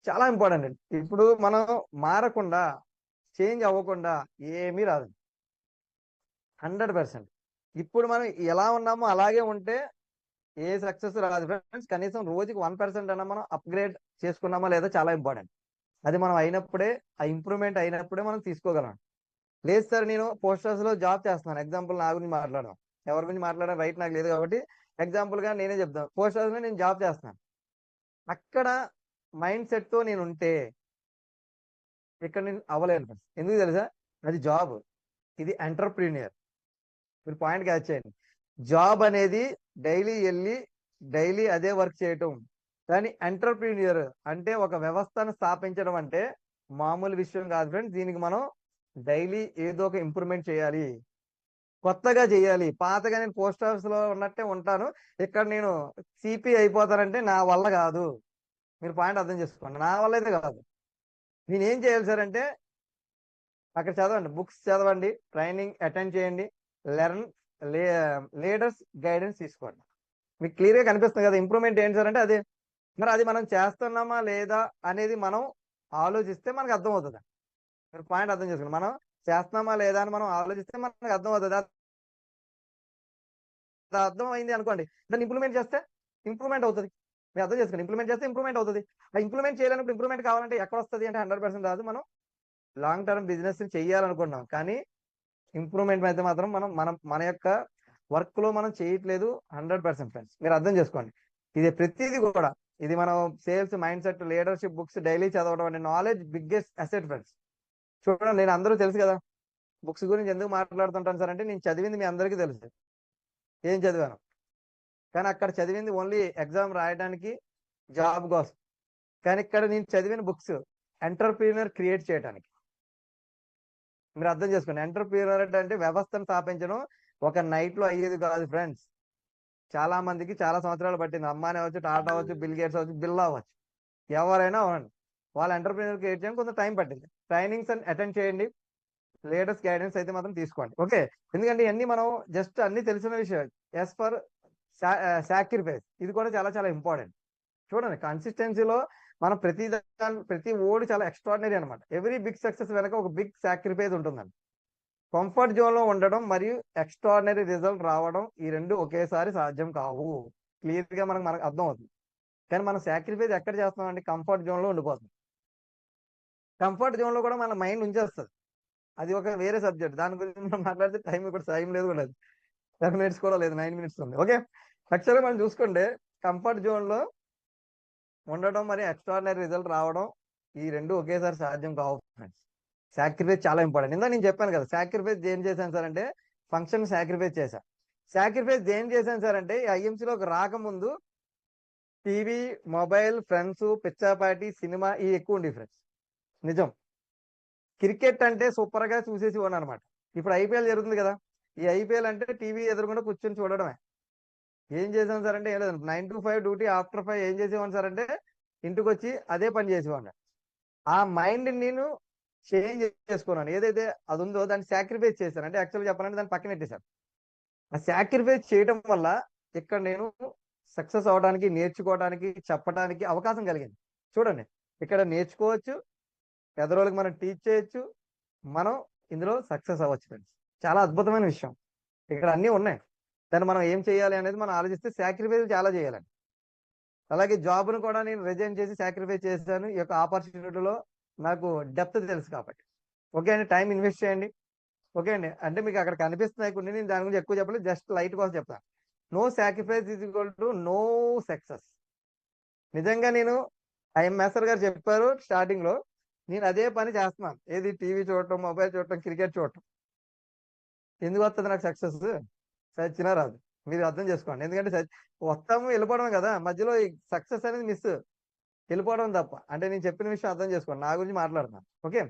చాలా ఇంపార్టెంట్ అండి. ఇప్పుడు మనం మారకుండా చేంజ్ అవ్వకుండా ఏమీ రాదు 100%. ఇప్పుడు మనం ఎలా ఉన్నామో అలాగే ఉంటే ఏ సక్సెస్ రాదు ఫ్రెండ్స్. కనీసం రోజుకి 1% అయినా మనం అప్గ్రేడ్ చేసుకున్నామా లేదా చాలా ఇంపార్టెంట్. అది మనం అయినప్పుడే, ఆ ఇంప్రూవ్మెంట్ అయినప్పుడే మనం తీసుకోగలం. లేదు సార్ నేను పోస్ట్ ఆఫీస్ లో జాబ్ చేస్తున్నాను, ఎగ్జాంపుల్ నా గురించి మాట్లాడదాం, ఎవరి గురించి మాట్లాడే రైట్ నాకు లేదు కాబట్టి ఎగ్జాంపుల్ గా నేనే చెప్తాను. పోస్ట్ ఆఫీస్ లో నేను జాబ్ చేస్తున్నాను, అక్కడ మైండ్ సెట్ తో నేను ఉంటే ఇక్కడ నేను అవ్వలేను ఫ్రెండ్స్. ఎందుకు తెలుసా? అది జాబ్, ఇది ఎంటర్ప్రీనియర్. మీరు పాయింట్ క్యాచ్ చేయండి. జాబ్ అనేది డైలీ వెళ్ళి డైలీ అదే వర్క్ చేయటం, కానీ ఎంటర్ప్రీనియర్ అంటే ఒక వ్యవస్థను స్థాపించడం అంటే మామూలు విషయం కాదు ఫ్రెండ్స్. దీనికి మనం డైలీ ఏదో ఒక ఇంప్రూవ్మెంట్ చేయాలి, కొత్తగా చేయాలి. పాతగా నేను పోస్ట్ ఆఫీస్ లో ఉన్నట్టే ఉంటాను, ఇక్కడ నేను సిపి అయిపోతానంటే నా వల్ల కాదు. మీరు పాయింట్ అర్థం చేసుకోండి, నా వల్ల అయితే కాదు. నేను ఏం చేయాలి సార్ అంటే, అక్కడ చదవండి, బుక్స్ చదవండి, ట్రైనింగ్ అటెండ్ చేయండి, లెర్న్, లీడర్స్ గైడెన్స్ తీసుకోండి. మీకు క్లియర్ గా కనిపిస్తుంది కదా ఇంప్రూవ్మెంట్ ఏంటి సార్ అంటే అదే. మరి అది మనం చేస్తున్నామా లేదా అనేది మనం ఆలోచిస్తే మనకు అర్థమవుతుంది. మీరు పాయింట్ అర్థం చేసుకోండి, మనం చేస్తున్నామా లేదా అని మనం ఆలోచిస్తే మనకు అర్థమవుతుంది. అర్థం అయింది అనుకోండి, దాన్ని ఇంప్లిమెంట్ చేస్తే ఇంప్రూవ్మెంట్ అవుతుంది. మీరు అర్థం చేసుకోండి, ఇంప్లిమెంట్ చేస్తే ఇంప్రూవ్మెంట్ అవుతుంది. ఆ ఇంప్లిమెంట్ చేయలేనప్పుడు ఇంప్రూవ్మెంట్ కావాలంటే ఎక్కడ వస్తుంది అంటే 100% రాదు. మనం లాంగ్ టర్మ్ బిజినెస్ చేయాలనుకుంటున్నాం, కానీ ఇంప్రూవ్మెంట్ అయితే మాత్రం మనం మన యొక్క వర్క్ లో మనం చేయట్లేదు 100% ఫ్రెండ్స్. మీరు అర్థం చేసుకోండి, ఇది ప్రతిదీ కూడా ఇది మనం sales mind set leadership books daily చదవడం అంటే నాలెడ్జ్ బిగ్గెస్ట్ అసెట్ ఫ్రెండ్స్. చూడండి, నేను అందరూ తెలుసు కదా బుక్స్ గురించి ఎందుకు మాట్లాడుతుంటాను సార్ అంటే, నేను చదివింది మీ అందరికీ తెలుసు ఏం చదివాను. కానీ అక్కడ చదివింది ఓన్లీ ఎగ్జామ్ రాయడానికి, జాబ్ కోసం. కానీ ఇక్కడ నేను చదివిన బుక్స్ ఎంటర్ప్రీనర్ క్రియేట్ చేయడానికి. మీరు అర్థం చేసుకోండి, ఎంటర్ప్రీనర్ అంటే వ్యవస్థను స్థాపించడం ఒక నైట్ లో అయ్యేది కాదు ఫ్రెండ్స్. చాలా మందికి చాలా సంవత్సరాలు పట్టింది. అమ్మాని అవ్వచ్చు, టాటా అవ్వచ్చు, బిల్ గేట్స్ అవ్వచ్చు, బిల్లా అవ్వచ్చు, ఎవరైనా అవ్వండి, వాళ్ళ ఎంటర్ప్రీనర్ క్రియేట్ చేయడానికి కొంత టైం పట్టింది. ట్రైనింగ్స్ అటెండ్ చేయండి, లేటెస్ట్ గైడెన్స్ అయితే మాత్రం తీసుకోండి. ఓకే, ఎందుకంటే ఇవన్నీ మనం జస్ట్ అన్ని తెలిసిన విషయం. ఎస్ ఫర్ సాక్రిఫైస్, ఇది కూడా చాలా చాలా ఇంపార్టెంట్. చూడండి, కన్సిస్టెన్సీలో మనం ప్రతి ఓడి చాలా ఎక్స్ట్రాడినరీ అనమాట. ఎవ్రీ బిగ్ సక్సెస్ వెనక ఒక బిగ్ సాక్రిఫైస్ ఉంటుందండి. కంఫర్ట్ జోన్ లో ఉండడం మరియు ఎక్స్ట్రాడినరీ రిజల్ట్ రావడం, ఈ రెండు ఒకేసారి సాధ్యం కావు. క్లియర్ గా మనకు అర్థం అవుతుంది. కానీ మనం సాక్రిఫైస్ ఎక్కడ చేస్తున్నాం అంటే కంఫర్ట్ జోన్ లో ఉండిపోతుంది. కంఫర్ట్ జోన్ లో కూడా మన మైండ్ ఉంచేస్తుంది. అది ఒక వేరే సబ్జెక్ట్, దాని గురించి మనం మాట్లాడితే టైం లేదు కూడా. 10 minutes కూడా లేదు, 9 minutes ఉంది. ఓకే, యాక్చువల్గా మనం చూసుకుంటే కంఫర్ట్ జోన్ లో ఉండడం మరి ఎక్స్ట్రాడినరీ రిజల్ట్ రావడం, ఈ రెండు ఒకేసారి సాధ్యం కావు ఫ్రెండ్స్. సాక్రిఫైస్ చాలా ఇంపార్టెంట్. ఇందా నేను చెప్పాను కదా, సాక్రిఫైస్ ఏం చేశాను సార్ అంటే ఫంక్షన్ సాక్రిఫైస్ చేశాను. సాక్రిఫైస్ ఏం చేశాను సార్ అంటే ఐఎంసీలోకి రాకముందు టీవీ, మొబైల్, ఫ్రెండ్స్, పిచ్చాపాటి, సినిమా ఈ ఎక్కువ ఉండే ఫ్రెండ్స్. నిజం, క్రికెట్ అంటే సూపర్ గా చూసేసి ఉన్నాను అనమాట. ఇప్పుడు ఐపీఎల్ జరుగుతుంది కదా, ఈ ఐపీఎల్ అంటే టీవీ ఎదురుకుండా కూర్చొని చూడడమే. ఏం చేసాం సార్ అంటే ఏం లేదు, 9 to 5 డ్యూటీ, ఆఫ్టర్ 5 ఏం చేసేవాడిని సార్ అంటే ఇంటికి వచ్చి అదే పని చేసేవాడిని. ఆ మైండ్ నేను చేంజ్ చేసుకున్నాను. ఏదైతే అది ఉందో దాన్ని సాక్రిఫైస్ చేశాను. అంటే యాక్చువల్గా చెప్పాలంటే దాన్ని పక్కన పెట్టేశాను. ఆ సాక్రిఫైస్ చేయడం వల్ల ఇక్కడ నేను సక్సెస్ అవడానికి, నేర్చుకోవడానికి, చెప్పడానికి అవకాశం కలిగింది. చూడండి, ఇక్కడ నేర్చుకోవచ్చు, ఎదరోళ్ళకి మనం టీచ్ చేయొచ్చు, మనం ఇందులో సక్సెస్ అవ్వచ్చు ఫ్రెండ్స్. చాలా అద్భుతమైన విషయం. ఇక్కడ అన్నీ ఉన్నాయి. దాన్ని మనం ఏం చేయాలి అనేది మనం ఆలోచిస్తే సాక్రిఫైస్ చాలా చేయాలండి. అలాగే జాబ్ను కూడా నేను రిజైన్ చేసి సాక్రిఫైస్ చేశాను. ఈ యొక్క ఆపర్చునిటీలో నాకు డెప్త్ తెలుసు కాబట్టి. ఓకే అండి, టైం ఇన్వెస్ట్ చేయండి. ఓకే అండి, అంటే మీకు అక్కడ కనిపిస్తున్నాయి కొన్ని, నేను దాని గురించి ఎక్కువ చెప్పలేదు, జస్ట్ లైట్ కోసం చెప్తాను. No sacrifice is equal to no success. నిజంగా నేను ఐఎంఎస్ఆర్ గారు చెప్పారు స్టార్టింగ్ లో, నేను అదే పని చేస్తున్నాను. ఏది టీవీ చూడటం, మొబైల్ చూడటం, క్రికెట్ చూడటం. ఎందుకు వస్తుంది నాకు సక్సెస్? చచ్చినా రాదు. మీరు అర్థం చేసుకోండి. ఎందుకంటే వస్తాము వెళ్ళిపోవడం కదా, మధ్యలో ఈ సక్సెస్ అనేది మిస్, వెళ్ళిపోవడం తప్ప. అంటే నేను చెప్పిన విషయం అర్థం చేసుకోండి, నా గురించి మాట్లాడుతున్నాను. ఓకే,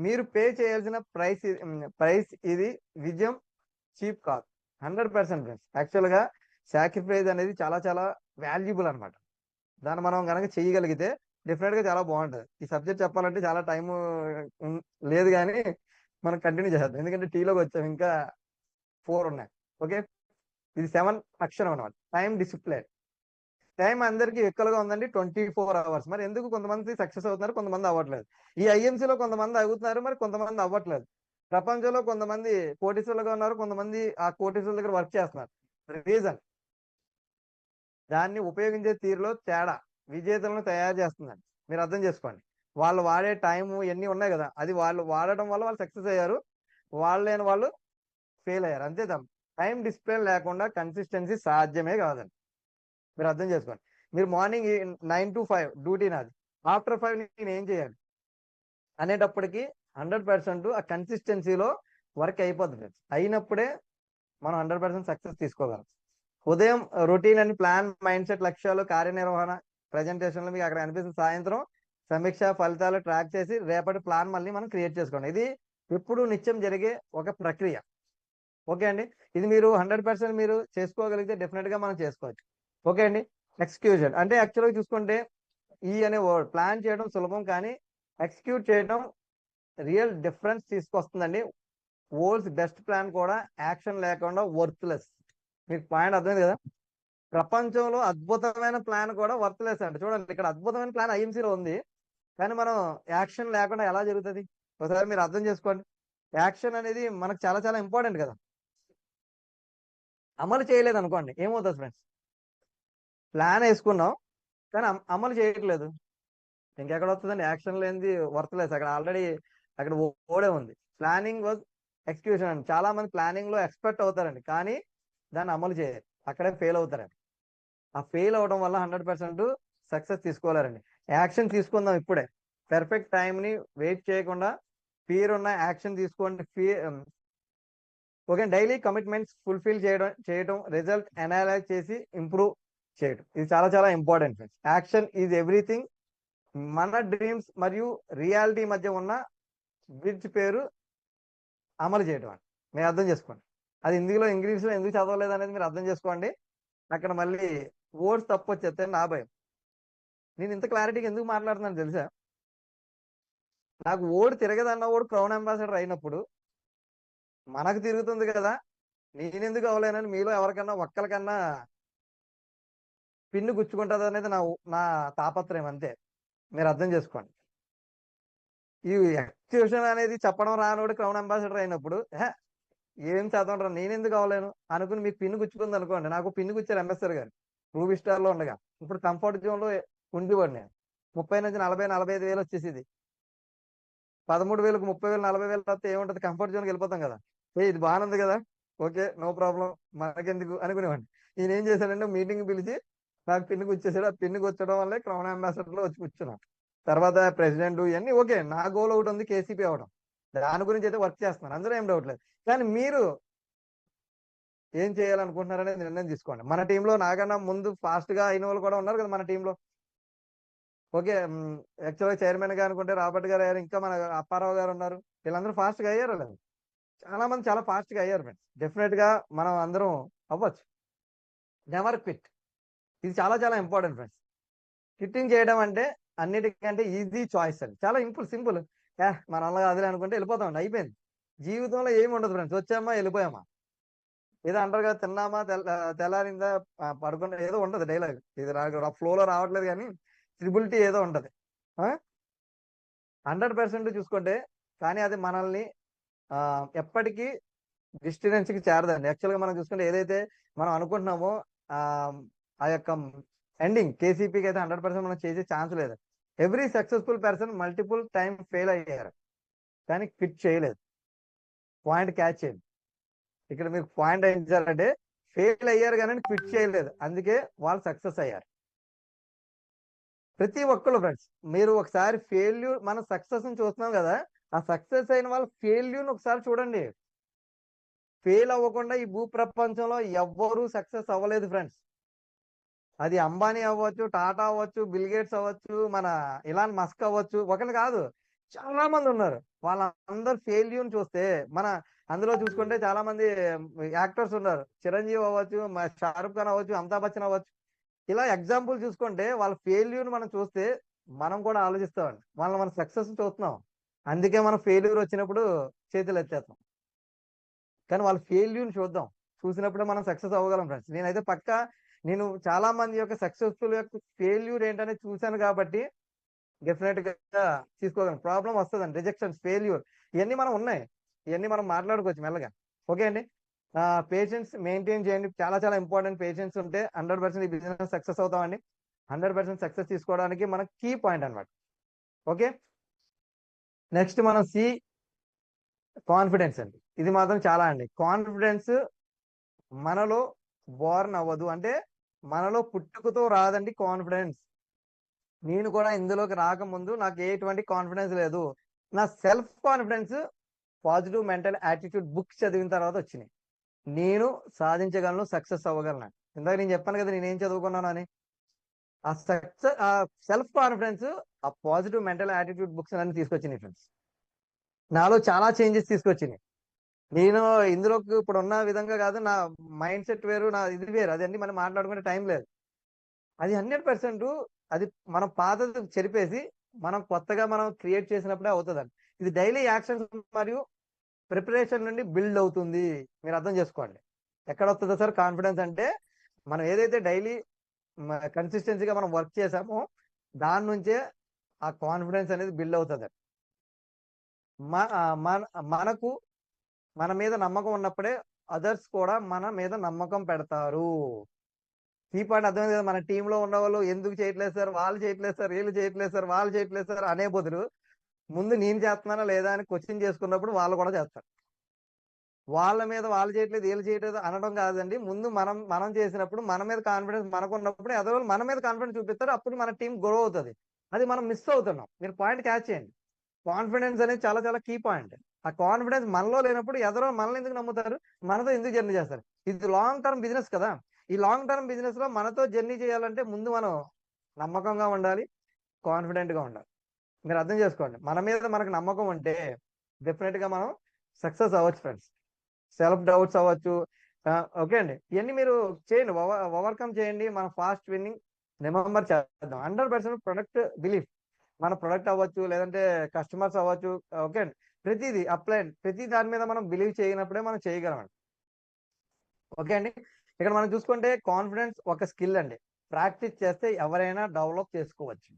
మీరు పే చేయాల్సిన ప్రైస్ ఇది విజయం చీప్ కాదు. 100% ఫ్రెండ్స్. యాక్చువల్గా సాక్రిఫైస్ అనేది చాలా చాలా వాల్యుబుల్ అనమాట. దాన్ని మనం కనుక చేయగలిగితే డెఫినెట్ గా చాలా బాగుంటుంది. ఈ సబ్జెక్ట్ చెప్పాలంటే చాలా టైం లేదు, కానీ మనం కంటిన్యూ చేద్దాం. ఎందుకంటే టీలోకి వచ్చాం, ఇంకా 4 ఉన్నాయి. ఓకే, ఇది 7 అక్షరం అనమాట. Time discipline. టైం అందరికీ ఎక్కువగా ఉందండి, 24 hours. మరి ఎందుకు కొంతమంది సక్సెస్ అవుతున్నారు, కొంతమంది అవ్వట్లేదు? ఈ ఐఎంసీలో కొంతమంది అవుతున్నారు, మరి కొంతమంది అవ్వట్లేదు. ప్రపంచంలో కొంతమంది కోటీశ్వరులుగా ఉన్నారు, కొంతమంది ఆ కోటీశ్వరుల దగ్గర వర్క్ చేస్తున్నారు. రీజన్ దాన్ని ఉపయోగించే తీరులో తేడా విజేతలను తయారు చేస్తుందండి. మీరు అర్థం చేసుకోండి. వాళ్ళు వాడే టైము ఇవన్నీ ఉన్నాయి కదా, అది వాళ్ళు వాడటం వల్ల వాళ్ళు సక్సెస్ అయ్యారు, వాళ్ళు లేని వాళ్ళు ఫెయిల్ అయ్యారు. అంతే తప్ప టైం డిసిప్లిన్ లేకుండా కన్సిస్టెన్సీ సాధ్యమే కాదండి. మీరు అర్థం చేసుకోండి. మీరు మార్నింగ్ 9 to 5 డ్యూటీ నాది, ఆఫ్టర్ 5 నేను ఏం చేయాలి అనేటప్పటికి 100% ఆ కన్సిస్టెన్సీలో వర్క్ అయిపోతుంది. అయినప్పుడే మనం 100% సక్సెస్ తీసుకోగలం. ఉదయం రొటీన్ అని ప్లాన్, మైండ్ సెట్, లక్ష్యాలు, కార్యనిర్వహణ, ప్రజెంటేషన్లు మీకు అక్కడ అనిపిస్తుంది. సాయంత్రం సమీక్ష, ఫలితాలు ట్రాక్ చేసి రేపటి ప్లాన్ మళ్ళీ మనం క్రియేట్ చేసుకోండి. ఇది ఎప్పుడు నిత్యం జరిగే ఒక ప్రక్రియ. ఓకే అండి, ఇది మీరు 100% మీరు చేసుకోగలిగితే డెఫినెట్ గా మనం చేసుకోవచ్చు. ఓకే అండి, ఎక్స్క్యూషన్ అంటే యాక్చువల్గా చూసుకుంటే ఈ అనే వర్డ్ ప్లాన్ చేయడం సులభం, కానీ ఎక్స్క్యూట్ చేయడం రియల్ డిఫరెన్స్ తీసుకొస్తుందండి. వరల్డ్స్ బెస్ట్ ప్లాన్ కూడా యాక్షన్ లేకుండా వర్త్లెస్. మీకు పాయింట్ అర్థమైంది కదా? ప్రపంచంలో అద్భుతమైన ప్లాన్ కూడా వర్త్లెస్ అంట. చూడండి, ఇక్కడ అద్భుతమైన ప్లాన్ ఐఎంసీలో ఉంది, కానీ మనం యాక్షన్ లేకుండా ఎలా జరుగుతుంది? ఒకసారి మీరు అర్థం చేసుకోండి. యాక్షన్ అనేది మనకు చాలా చాలా ఇంపార్టెంట్ కదా. అమలు చేయలేదు అనుకోండి, ఏమవుతుంది ఫ్రెండ్స్? ప్లాన్ వేసుకున్నాం కానీ అమలు చేయట్లేదు, ఇంకెక్కడ వస్తుందండి? యాక్షన్ లేనిది వర్త్లెస్. అక్కడ ఆల్రెడీ అక్కడ ఓడే ఉంది. ప్లానింగ్ వాజ్ ఎక్స్క్యూషన్ అండి. చాలా మంది ప్లానింగ్ లో ఎక్స్పర్ట్ అవుతారండి, కానీ దాన్ని అమలు చేయరు, అక్కడే ఫెయిల్ అవుతారండి. ఆ ఫెయిల్ అవడం వల్ల 100% సక్సెస్ తీసుకోలేరండి. యాక్షన్ తీసుకుందాం ఇప్పుడే. పెర్ఫెక్ట్ టైంని వెయిట్ చేయకుండా ఫియర్ ఉన్న యాక్షన్ తీసుకోండి. ఓకే, డైలీ కమిట్మెంట్స్ ఫుల్ఫిల్ చేయడం రిజల్ట్ అనలైజ్ చేసి ఇంప్రూవ్ చేయడం, ఇది చాలా చాలా important friends. Action is everything. మన డ్రీమ్స్ మరియు రియాలిటీ మధ్య ఉన్న బ్రిడ్జ్ పేరు అమలు చేయడం అని మీరు అర్థం చేసుకోండి. అది ఇంగ్లీష్లో ఎందుకు చదవలేదు అనేది మీరు అర్థం చేసుకోండి. అక్కడ మళ్ళీ వర్డ్స్ తప్పు వచ్చేస్తే నా భయం. నేను ఇంత క్లారిటీగా ఎందుకు మాట్లాడుతున్నాను తెలుసా? నాకు ఓడి తిరగదన్న ఓడు క్రౌన్ అంబాసిడర్ అయినప్పుడు మనకు తిరుగుతుంది కదా, నేనెందుకు అవ్వలేనని మీలో ఎవరికన్నా ఒక్కరికన్నా పిన్ను గుచ్చుకుంటుంది అనేది నా నా తాపత్రయం, అంతే. మీరు అర్థం చేసుకోండి. ఈ ఎక్స్క్యూషన్ అనేది చెప్పడం రానోడు క్రౌన్ అంబాసిడర్ అయినప్పుడు ఏం చదవడం నేనెందుకు అవ్వలేను అనుకుని మీకు పిన్ను గుచ్చుకుంది అనుకోండి. నాకు పిన్ను గుచ్చారు ఎంఎస్ఆర్ గారు రూబీ స్టార్ లో ఉండగా. ఇప్పుడు కంఫర్ట్ జోన్ లో ఉండివాడు నేను. 30 నుంచి 40, 45 వేలు వచ్చేసింది. 13,000కు 30,000, 40,000 వస్తే ఏముంటది, కంఫర్ట్ జోన్కి వెళ్ళిపోతాం కదా. ఇది బాగుంది కదా, ఓకే నో ప్రాబ్లం, మనకెందుకు అనుకునేవాడిని. ఈయన ఏం చేశాడంటే మీటింగ్ పిలిచి నాకు పిన్ను గుచ్చేసాడు. ఆ పిన్ను గుచ్చడం వల్లే క్రౌన్ అంబాసిడర్ లో వచ్చి కూర్చున్నాను. తర్వాత ప్రెసిడెంట్ ఇవన్నీ ఓకే. నా గోల్ ఒకటి ఉంది, కేసీపీ అవడం. దాని గురించి అయితే వర్క్ చేస్తున్నాను, అందులో ఏం డౌట్ లేదు. కానీ మీరు ఏం చేయాలనుకుంటున్నారనేది నిర్ణయం తీసుకోండి. మన టీంలో నాకన్నా ముందు ఫాస్ట్ గా అయిన వాళ్ళు కూడా ఉన్నారు కదా మన టీంలో. ఓకే, యాక్చువల్గా చైర్మన్ గా అనుకుంటే రాబర్ట్ గారు అయ్యారు, ఇంకా మన అప్పారావు గారు ఉన్నారు. వీళ్ళందరూ ఫాస్ట్ గా అయ్యారు లేదు, చాలా మంది చాలా ఫాస్ట్ గా అయ్యారు ఫ్రెండ్స్. డెఫినెట్ గా మనం అందరం అవ్వచ్చు. నెవర్ క్విట్, ఇది చాలా చాలా ఇంపార్టెంట్ ఫ్రెండ్స్. క్విట్టింగ్ చేయడం అంటే అన్నిటికంటే ఈజీ చాయిస్ అండి. చాలా సింపుల్. మన వల్ల అదిలే అనుకుంటే వెళ్ళిపోతామండి, అయిపోయింది. జీవితంలో ఏమి ఉండదు ఫ్రెండ్స్, వచ్చామా వెళ్ళిపోయామా. ఏదో అంటారు కదా, తిన్నామా తెల్లారిందా పడుకున్నా, ఏదో ఉండదు డైలాగ్. ఇది నాకు ఫ్లోలో రావట్లేదు కానీ ట్రిబులిటీ ఏదో ఉంటది. 100% చూసుకుంటే కానీ అది మనల్ని ఎప్పటికీ డిస్టినెన్స్కి చేరదండి. యాక్చువల్గా మనం చూసుకుంటే ఏదైతే మనం అనుకుంటున్నామో ఆ యొక్క ఎండింగ్ కేసీపీకి అయితే 100% మనం చేసే ఛాన్స్ లేదు. Every successful person multiple time fail అయ్యారు కానీ క్విట్ చేయలేదు. పాయింట్ క్యాచ్ చేయండి. ఇక్కడ మీరు పాయింట్ ఏం చేయాలంటే ఫెయిల్ అయ్యారు కానీ క్విట్ చేయలేదు, అందుకే వాళ్ళు సక్సెస్ అయ్యారు. ప్రతి ఒక్కళ్ళు ఫ్రెండ్స్, మీరు ఒకసారి ఫెయిల్యూర్, మన సక్సెస్ ని చూస్తున్నాం కదా, ఆ సక్సెస్ అయిన వాళ్ళ ఫెయిల్యూర్ ఒకసారి చూడండి. ఫెయిల్ అవ్వకుండా ఈ భూ ప్రపంచంలో ఎవ్వరూ సక్సెస్ అవ్వలేదు ఫ్రెండ్స్. అది అంబానీ అవ్వచ్చు, టాటా అవ్వచ్చు, బిల్ గేట్స్ అవ్వచ్చు, మన ఇలాన్ మస్క్ అవ్వచ్చు, ఒకరు కాదు చాలా మంది ఉన్నారు. వాళ్ళందరు ఫెయిల్యూర్ చూస్తే మన అందులో చూసుకుంటే చాలా మంది యాక్టర్స్ ఉన్నారు. చిరంజీవి అవ్వచ్చు, షారుఖ్ ఖాన్ అవ్వచ్చు, అమితాబ్ బచ్చన్ అవ్వచ్చు. ఇలా ఎగ్జాంపుల్ చూసుకుంటే వాళ్ళ ఫెయిల్యూర్ మనం చూస్తే మనం కూడా ఆలోచిస్తామండి. మన సక్సెస్ చూస్తున్నాం, అందుకే మనం ఫెయిల్యూర్ వచ్చినప్పుడు చేతులు ఎత్తేస్తాం. కానీ వాళ్ళ ఫెయిల్యూర్ చూద్దాం, చూసినప్పుడే మనం సక్సెస్ అవ్వగలం ఫ్రెండ్స్. నేనైతే పక్కా నేను చాలా మంది యొక్క సక్సెస్ఫుల్ యొక్క ఫెయిల్యూర్ ఏంటనేది చూశాను కాబట్టి డెఫినెట్ గా తీసుకోగలం. ప్రాబ్లం వస్తుందండి, రిజెక్షన్స్, ఫెయిల్యూర్, ఇవన్నీ మనం ఉన్నాయి, ఇవన్నీ మనం మాట్లాడుకోవచ్చు మెల్లగా. ఓకే అండి, పేషెన్స్ మెయింటైన్ చేయండి, చాలా చాలా ఇంపార్టెంట్. పేషెన్స్ ఉంటే 100% ఈ బిజినెస్ సక్సెస్ అవుతామండి. 100% సక్సెస్ తీసుకోవడానికి మన కీ పాయింట్ అనమాట. ఓకే, నెక్స్ట్ మనం కాన్ఫిడెన్స్ అండి. ఇది మాత్రం చాలా అండి. కాన్ఫిడెన్స్ మనలో బోర్న్ అవ్వదు, అంటే మనలో పుట్టుకతో రాదండి కాన్ఫిడెన్స్. నేను కూడా ఇందులోకి రాకముందు నాకు ఎటువంటి కాన్ఫిడెన్స్ లేదు. నా self confidence positive mental attitude books చదివిన తర్వాత వచ్చినాయి. నేను సాధించగలను, సక్సెస్ అవ్వగలను. ఇందాక నేను చెప్పాను కదా నేనేం చదువుకున్నాను అని. ఆ సెల్ఫ్ కాన్ఫిడెన్స్, ఆ పాజిటివ్ మెంటల్ యాటిట్యూడ్ బుక్స్ అన్ని తీసుకొచ్చినాయి ఫ్రెండ్స్. నాలో చాలా చేంజెస్ తీసుకొచ్చినాయి. నేను ఇందులోకి ఇప్పుడు ఉన్న విధంగా కాదు, నా మైండ్ సెట్ వేరు, నా ఇది వేరు. అదన్నీ మనం మాట్లాడుకునే టైం లేదు. అది 100% అది మనం పాతది చెరిపేసి మనం కొత్తగా మనం క్రియేట్ చేసినప్పుడే అవుతుందండి. ఇది డైలీ యాక్షన్స్ మరియు ప్రిపరేషన్ నుండి బిల్డ్ అవుతుంది, మీరు అర్థం చేసుకోండి. ఎక్కడ వస్తుందో సార్ కాన్ఫిడెన్స్ అంటే, మనం ఏదైతే డైలీ కన్సిస్టెన్సీగా మనం వర్క్ చేసామో దాని నుంచే ఆ కాన్ఫిడెన్స్ అనేది బిల్డ్ అవుతుంది. మనకు మన మీద నమ్మకం ఉన్నప్పుడే అదర్స్ కూడా మన మీద నమ్మకం పెడతారు. ఈ పాయింట్ అర్థమైంది కదా. మన టీంలో ఉన్న వాళ్ళు ఎందుకు చేయట్లేదు సార్, వాళ్ళు చేయట్లేదు సార్, వీళ్ళు చేయట్లేదు సార్, వాళ్ళు చేయట్లేదు సార్ అనే బదులు ముందు నేను చేస్తున్నానా లేదా అని క్వశ్చన్ చేసుకున్నప్పుడు వాళ్ళు కూడా చేస్తారు. వాళ్ళ మీద వాళ్ళు చేయట్లేదు వీళ్ళు చేయట్లేదు అనడం కాదండి. ముందు మనం మనం చేసినప్పుడు మన మీద కాన్ఫిడెన్స్ మనకు ఉన్నప్పుడు ఎదరోళ్ళు మన మీద కాన్ఫిడెన్స్ చూపిస్తారు. అప్పుడు మన టీం గ్రో అవుతుంది. అది మనం మిస్ అవుతున్నాం. మీరు పాయింట్ క్యాచ్ చేయండి. కాన్ఫిడెన్స్ అనేది చాలా చాలా కీ పాయింట్. ఆ కాన్ఫిడెన్స్ మనలో లేనప్పుడు ఎదరో మనల్ని ఎందుకు నమ్ముతారు, మనతో ఎందుకు జర్నీ చేస్తారు? ఇది లాంగ్ టర్మ్ బిజినెస్ కదా. ఈ లాంగ్ టర్మ్ బిజినెస్ లో మనతో జర్నీ చేయాలంటే ముందు మనం నమ్మకంగా ఉండాలి, కాన్ఫిడెంట్ గా ఉండాలి. మీరు అర్థం చేసుకోండి. మన మీద మనకు నమ్మకం ఉంటే డెఫినెట్ గా మనం సక్సెస్ అవ్వచ్చు ఫ్రెండ్స్. సెల్ఫ్ డౌట్స్ అవ్వచ్చు. ఓకే అండి, ఇవన్నీ మీరు చేయండి, ఓవర్కమ్ చేయండి. మన ఫాస్ట్ విన్నింగ్ రిమెంబర్ చేద్దాం. 100% ప్రొడక్ట్ బిలీఫ్. మన ప్రొడక్ట్ అవ్వచ్చు, లేదంటే కస్టమర్స్ అవ్వచ్చు. ఓకే అండి, ప్రతిదీ అప్లై, ప్రతి దాని మీద మనం బిలీవ్ చేయనప్పుడే మనం చేయగలం. ఓకే అండి, ఇక్కడ మనం చూసుకుంటే కాన్ఫిడెన్స్ ఒక స్కిల్ అండి. ప్రాక్టీస్ చేస్తే ఎవరైనా డెవలప్ చేసుకోవచ్చు.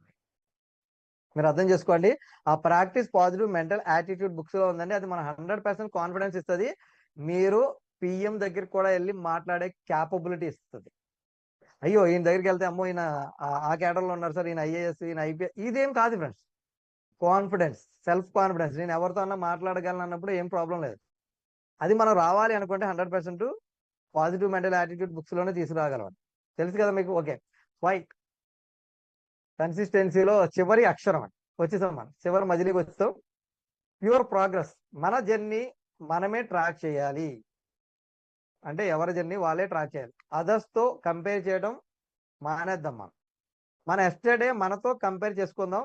మీరు అర్థం చేసుకోండి. ఆ practice positive mental attitude books లో ఉందండి. అది మన 100% కాన్ఫిడెన్స్ ఇస్తుంది. మీరు పిఎం దగ్గరికి కూడా వెళ్ళి మాట్లాడే క్యాపబిలిటీ ఇస్తుంది. అయ్యో ఈయన దగ్గరికి వెళ్తే అమ్మో ఈయన ఆ కేడర్ లో ఉన్నారు సార్, ఈయన ఐఏఎస్, ఈయన ఐపీఎస్, ఇదేం కాదు ఫ్రెండ్స్. కాన్ఫిడెన్స్, సెల్ఫ్ కాన్ఫిడెన్స్, నేను ఎవరితో అన్నా మాట్లాడగలను అన్నప్పుడు ఏం ప్రాబ్లం లేదు. అది మనం రావాలి అనుకుంటే 100% పాజిటివ్ మెంటల్ యాటిట్యూడ్ బుక్స్ లోనే తీసుకురాగలం. తెలుసు కదా మీకు. ఓకే, వై కన్సిస్టెన్సీలో చివరి అక్షరం అండి. వచ్చేసాం మనం చివరి మజిలీకి వచ్చేస్తాం. Pure progress. మన జర్నీ మనమే ట్రాక్ చేయాలి. అంటే ఎవరి జర్నీ వాళ్ళే ట్రాక్ చేయాలి. అదర్స్ తో కంపేర్ చేయడం మానేద్దాం. మన ఎస్టర్డే మనతో కంపేర్ చేసుకుందాం.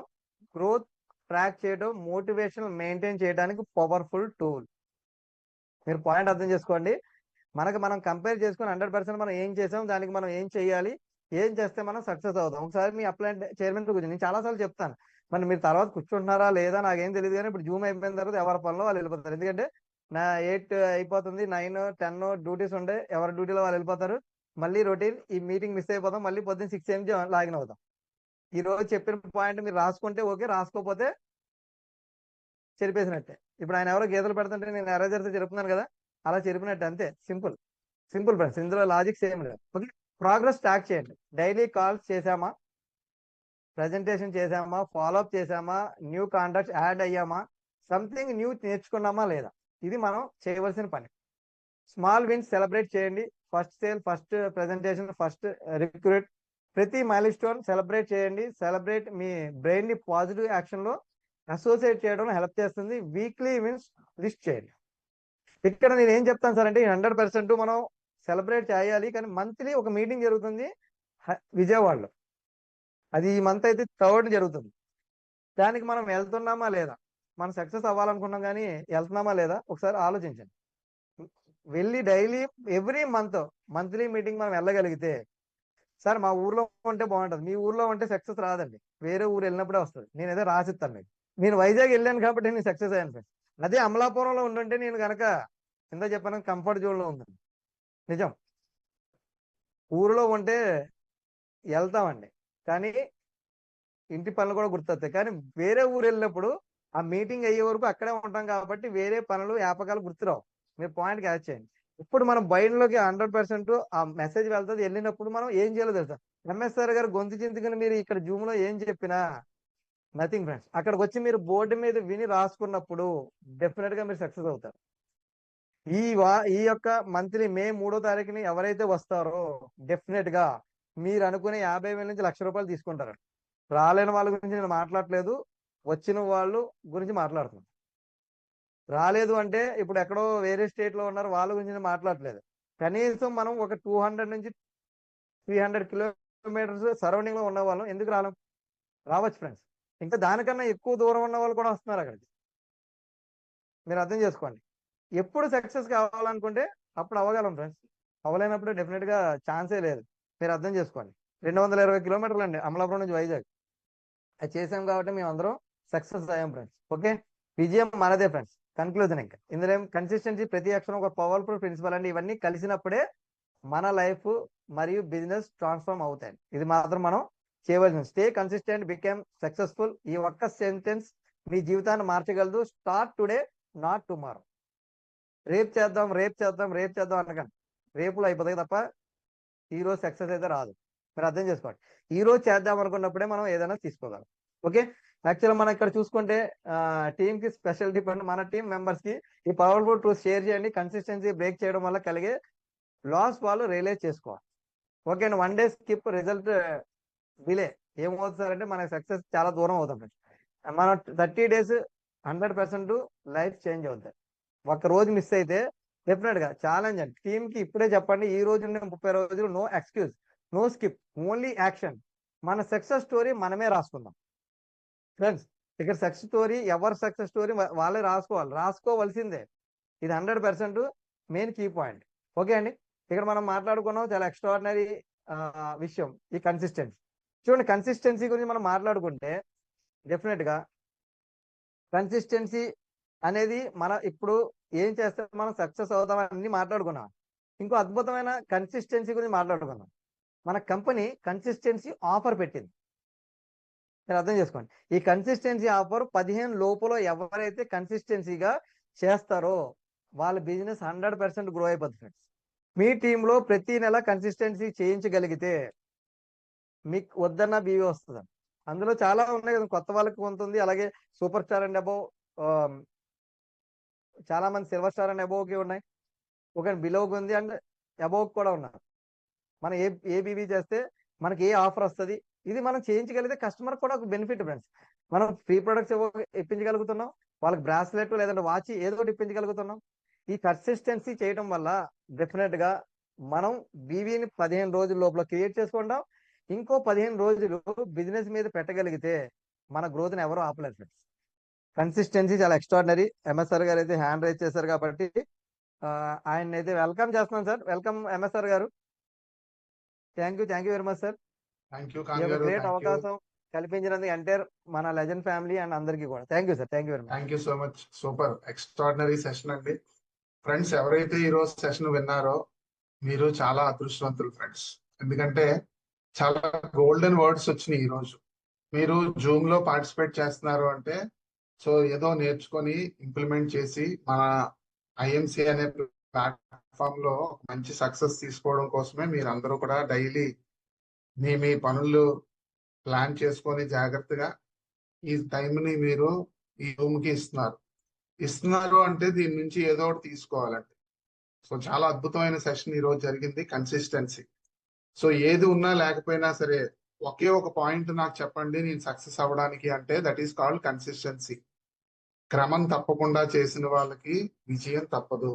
గ్రోత్ ట్రాక్ చేయడం మోటివేషన్ మెయింటైన్ చేయడానికి పవర్ఫుల్ టూల్. మీరు పాయింట్ అర్థం చేసుకోండి. మనకు మనం కంపేర్ చేసుకుని 100% మనం ఏం చేసాం, దానికి మనం ఏం చేయాలి, ఏం చేస్తే మనం సక్సెస్ అవుతాం. ఒకసారి మీ అప్లై చైర్మన్ కూర్చొని నేను చాలాసార్లు చెప్తాను. మరి మీరు తర్వాత కూర్చుంటున్నారా లేదా నాకేం తెలియదు, కానీ ఇప్పుడు జూమ్ అయిపోయిన తర్వాత ఎవరి పనిలో వాళ్ళు వెళ్ళిపోతారు. ఎందుకంటే నా 8 అయిపోతుంది, 9, 10 డ్యూటీస్ ఉండే, ఎవరి డ్యూటీలో వాళ్ళు వెళ్ళిపోతారు. మళ్ళీ రొటీన్ ఈ మీటింగ్ మిస్ అయిపోతాం. మళ్ళీ పొద్దున్న 6 AM లాగిన్ అవుతాం. ఈ రోజు చెప్పిన పాయింట్ మీరు రాసుకుంటే ఓకే, రాసుకోకపోతే చెరిపేసినట్టే. ఇప్పుడు ఆయన ఎవరో గీతలు పెడుతుంటే నేను ఎరేజర్తో చెరుపుతున్నాను కదా, అలా చెరిపినట్టే, అంతే. సింపుల్ సింపుల్ ఫ్రెండ్స్, ఇందులో లాజిక్స్ ఏం లేదు. ఓకే, ప్రోగ్రెస్ ట్రాక్ చేయండి. డైలీ కాల్స్ చేసామా, ప్రజెంటేషన్ చేసామా, ఫాలోఅప్ చేసామా, న్యూ కాంటాక్ట్స్ యాడ్ అయ్యామా, సంథింగ్ న్యూ నేర్చుకున్నామా లేదా, ఇది మనం చేయవలసిన పని. స్మాల్ విన్స్ సెలబ్రేట్ చేయండి. First sale, first presentation, first recruit, ప్రతి మైల్ స్టోన్ సెలబ్రేట్ చేయండి. సెలబ్రేట్ మీ బ్రెయిన్ ని పాజిటివ్ యాక్షన్ లో అసోసియేట్ చేయడంలో హెల్ప్ చేస్తుంది. వీక్లీ విన్స్ లిస్ట్ చేయండి. ఇక్కడ నేను ఏం చెప్తాను సార్ అంటే 100% మనం సెలబ్రేట్ చేయాలి, కానీ మంత్లీ ఒక మీటింగ్ జరుగుతుంది విజయవాడలో. అది ఈ మంత్ అయితే 3rd జరుగుతుంది. దానికి మనం వెళ్తున్నామా లేదా, మనం సక్సెస్ అవ్వాలనుకున్నాం కానీ వెళ్తున్నామా లేదా ఒకసారి ఆలోచించండి. వెళ్ళి డైలీ ఎవ్రీ మంత్లీ మీటింగ్ మనం వెళ్ళగలిగితే, సార్ మా ఊర్లో ఉంటే బాగుంటుంది, మీ ఊర్లో ఉంటే సక్సెస్ రాదండి, వేరే ఊరు వెళ్ళినప్పుడే వస్తుంది. నేను ఏదో రాసిస్తాను మీకు. నేను వైజాగ్ వెళ్ళాను కాబట్టి నేను సక్సెస్ అయ్యాను ఫ్రెండ్స్. అదే అమలాపురంలో ఉండుంటే నేను కనుక కింద చెప్పాను కంఫర్ట్ జోన్ లో ఉంది. నిజం, ఊరిలో ఉంటే వెళ్తామండి కానీ ఇంటి పనులు కూడా గుర్తొస్తాయి. కానీ వేరే ఊరు వెళ్ళినప్పుడు ఆ మీటింగ్ అయ్యే వరకు అక్కడే ఉంటాం కాబట్టి వేరే పనులు వ్యాపకాలు గుర్తురావు. మీరు పాయింట్ క్యాచ్ చేయండి. ఇప్పుడు మనం బయటలోకి 100% ఆ మెసేజ్ వెళ్తుంది. వెళ్ళినప్పుడు మనం ఏం చేయాలో తెలుసా, ఎంఎస్ఆర్ గారు గొంతు చించుకుని మీరు ఇక్కడ జూమ్ లో ఏం చెప్పినా నథింగ్ ఫ్రెండ్స్. అక్కడికి వచ్చి మీరు బోర్డు మీద విని రాసుకున్నప్పుడు డెఫినెట్ గా మీరు సక్సెస్ అవుతారు. ఈ యొక్క మంత్లీ మే 3వ తారీఖుని ఎవరైతే వస్తారో డెఫినెట్ గా మీరు అనుకునే 50,000 నుంచి ₹1,00,000 తీసుకుంటారు. రాలేని వాళ్ళ గురించి నేను మాట్లాడలేదు, వచ్చిన వాళ్ళు గురించి మాట్లాడుతున్నాను. రాలేదు అంటే ఇప్పుడు ఎక్కడో వేరే స్టేట్ లో ఉన్నారు, వాళ్ళ గురించి నేను మాట్లాడలేదు. కనీసం మనం ఒక 200 నుంచి 300 కిలోమీటర్స్ సరౌండింగ్ లో ఉన్న వాళ్ళం ఎందుకు రాలేం? రావచ్చు ఫ్రెండ్స్. ఇంకా దానికన్నా ఎక్కువ దూరం ఉన్న వాళ్ళు కూడా వస్తున్నారు అక్కడికి. మీరు అర్థం చేసుకోండి. ఎప్పుడు సక్సెస్ కావాలనుకుంటే అప్పుడు అవ్వగలం ఫ్రెండ్స్. అవ్వలేనప్పుడు డెఫినెట్ గా ఛాన్సే లేదు. మీరు అర్థం చేసుకోండి. 220 కిలోమీటర్లు అండి అమలాపురం నుంచి వైజాగ్. అది చేసాం కాబట్టి మేము అందరం సక్సెస్ అయ్యాం ఫ్రెండ్స్. ఓకే, విజయం మనదే ఫ్రెండ్స్. కన్క్లూజన్ ఇంకా ఇందులో కన్సిస్టెన్సీ, ప్రతి అక్షరం ఒక పవర్ఫుల్ ప్రిన్సిపల్ అండి. ఇవన్నీ కలిసినప్పుడే మన లైఫ్ మరియు బిజినెస్ ట్రాన్స్ఫార్మ్ అవుతాయి. ఇది మాత్రం మనం చేయవలసింది. Stay consistent, became successful. ఈ ఒక్క సెంటెన్స్ మీ జీవితాన్ని మార్చగలదు. Start today, not tomorrow. రేపు చేద్దాం, రేపు చేద్దాం, రేపు చేద్దాం అనకండి. రేపులో అయిపోతాయి తప్ప ఈ రోజు సక్సెస్ అయితే రాదు. మీరు అర్థం చేసుకోండి. ఈ రోజు చేద్దాం అనుకున్నప్పుడే మనం ఏదైనా తీసుకోగలం. ఓకే, యాక్చువల్గా మనం ఇక్కడ చూసుకుంటే టీమ్ కి స్పెషల్ డిపెండ్ మన టీం మెంబర్స్ కి ఈ పవర్ఫుల్ టూల్స్ షేర్ చేయండి. కన్సిస్టెన్సీ బ్రేక్ చేయడం వల్ల కలిగే లాస్ వాళ్ళు రియలైజ్ చేసుకోవాలి. ఓకే అండి, 1 డే స్కిప్ రిజల్ట్ డిలే ఏమవుతుంది సార్ అంటే మన సక్సెస్ చాలా దూరం అవుతాం ఫ్రెండ్స్. మనం 30 days 100% లైఫ్ చేంజ్ అవుతుంది. ఒక రోజు మిస్ అయితే డెఫినెట్ గా ఛాలెంజ్ అండి టీమ్ కి. ఇప్పుడే చెప్పండి, ఈ రోజు నుండి 30 రోజులు no excuse, no skip, only action. మన సక్సెస్ స్టోరీ మనమే రాసుకుందాం ఫ్రెండ్స్. ఇక్కడ సక్సెస్ స్టోరీ ఎవరి సక్సెస్ స్టోరీ వాళ్ళే రాసుకోవాల్సిందే. ఇది 100% మెయిన్ కీ పాయింట్. ఓకే అండి, ఇక్కడ మనం మాట్లాడుకున్నాం చాలా ఎక్స్ట్రాడినరీ విషయం ఈ కన్సిస్టెన్సీ. చూడండి, కన్సిస్టెన్సీ గురించి మనం మాట్లాడుకుంటే డెఫినెట్ గా కన్సిస్టెన్సీ అనేది మన ఇప్పుడు ఏం చేస్తే మనం సక్సెస్ అవుతామని మాట్లాడుకున్నాం. ఇంకో అద్భుతమైన కన్సిస్టెన్సీ గురించి మాట్లాడుకున్నాం. మన కంపెనీ కన్సిస్టెన్సీ ఆఫర్ పెట్టింది. మీరు అర్థం చేసుకోండి, ఈ కన్సిస్టెన్సీ ఆఫర్ 15 లోపల ఎవరైతే కన్సిస్టెన్సీగా చేస్తారో వాళ్ళ బిజినెస్ 100% గ్రో అయిపోతుంది ఫ్రెండ్స్. మీ టీంలో ప్రతి నెల కన్సిస్టెన్సీ చేయించగలిగితే మీకు వద్దన్న బీవీ వస్తుంది. అందులో చాలా ఉన్నాయి కదా, కొత్త వాళ్ళకి ఉంటుంది, అలాగే సూపర్ స్టార్ అండ్ అబోవ్, చాలా మంది సిల్వర్ స్టార్ అండ్ అబోవ్కి ఉన్నాయి, ఒక బిలోకి ఉంది అండ్ అబోవ్ కూడా ఉన్నారు. మనం ఏ బీవీ చేస్తే మనకి ఏ ఆఫర్ వస్తుంది, ఇది మనం చేయించగలిగితే కస్టమర్ కూడా ఒక బెనిఫిట్ ఫ్రెండ్స్. మనం ఫ్రీ ప్రొడక్ట్స్ ఇప్పించగలుగుతున్నాం, వాళ్ళకి బ్రాస్లెట్ లేదంటే వాచ్ ఏదో ఒకటి ఇప్పించగలుగుతున్నాం. ఈ కన్సిస్టెన్సీ చేయడం వల్ల డెఫినెట్ గా మనం బీవీని 15 రోజుల లోపల క్రియేట్ చేసుకుంటాం. ఇంకో 15 రోజులు బిజినెస్ మీద పెట్టగలిగితే మన గ్రోత్ ని ఎవరు ఆపలేరు ఫ్రెండ్స్. కన్సిస్టెన్సీ చాలా ఎక్స్ట్రాడినరీ. ఎంఎస్ఆర్ గారు అయితే హ్యాండ్ రైజ్ చేశారు కాబట్టి ఆయన అయితే వెల్కమ్ చేస్తున్నాం సార్. వెల్కమ్ ఎంఎస్ఆర్ గారు. Thank you very much sir. Great అవకాశం కల్పించినందుకు ఎంటైర్ మన లెజెండ్ ఫ్యామిలీ అండ్ అందరికీ కూడా thank you sir. Thank you very much. Thank you so much. Super extraordinary session అండి ఫ్రెండ్స్. ఎవరైతే ఈ రోజు సెషన్ విన్నారో మీరు చాలా అదృష్టవంతులు ఫ్రెండ్స్. ఎందుకంటే చాలా గోల్డెన్ వర్డ్స్ వచ్చినాయి ఈ రోజు. మీరు జూమ్ లో పార్టిసిపేట్ చేస్తున్నారు అంటే సో ఏదో నేర్చుకొని ఇంప్లిమెంట్ చేసి మన ఐఎంసి అనే ప్లాట్ఫామ్ లో మంచి సక్సెస్ తీసుకోవడం కోసమే మీరు అందరూ కూడా డైలీ మీ పనులు ప్లాన్ చేసుకొని జాగ్రత్తగా ఈ టైంని మీరు ఈ రూమ్ కి ఇస్తున్నారు అంటే దీని నుంచి ఏదో ఒకటి తీసుకోవాలండి. సో చాలా అద్భుతమైన సెషన్ ఈ రోజు జరిగింది. కన్సిస్టెన్సీ. సో ఏది ఉన్నా లేకపోయినా సరే ఒకే ఒక పాయింట్ నాకు చెప్పండి నేను సక్సెస్ అవ్వడానికి అంటే దట్ ఈస్ కాల్డ్ కన్సిస్టెన్సీ. క్రమం తప్పకుండా చేసిన వాళ్ళకి విజయం తప్పదు.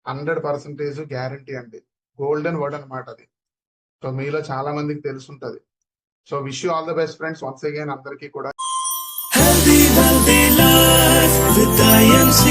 100% గ్యారంటీ అండి. గోల్డెన్ వర్డ్ అనమాట అది. సో మీలో చాలా మందికి తెలుసుంటది. So wish you all the best friends once again అందరికీ కూడా. Healthy life with IMC.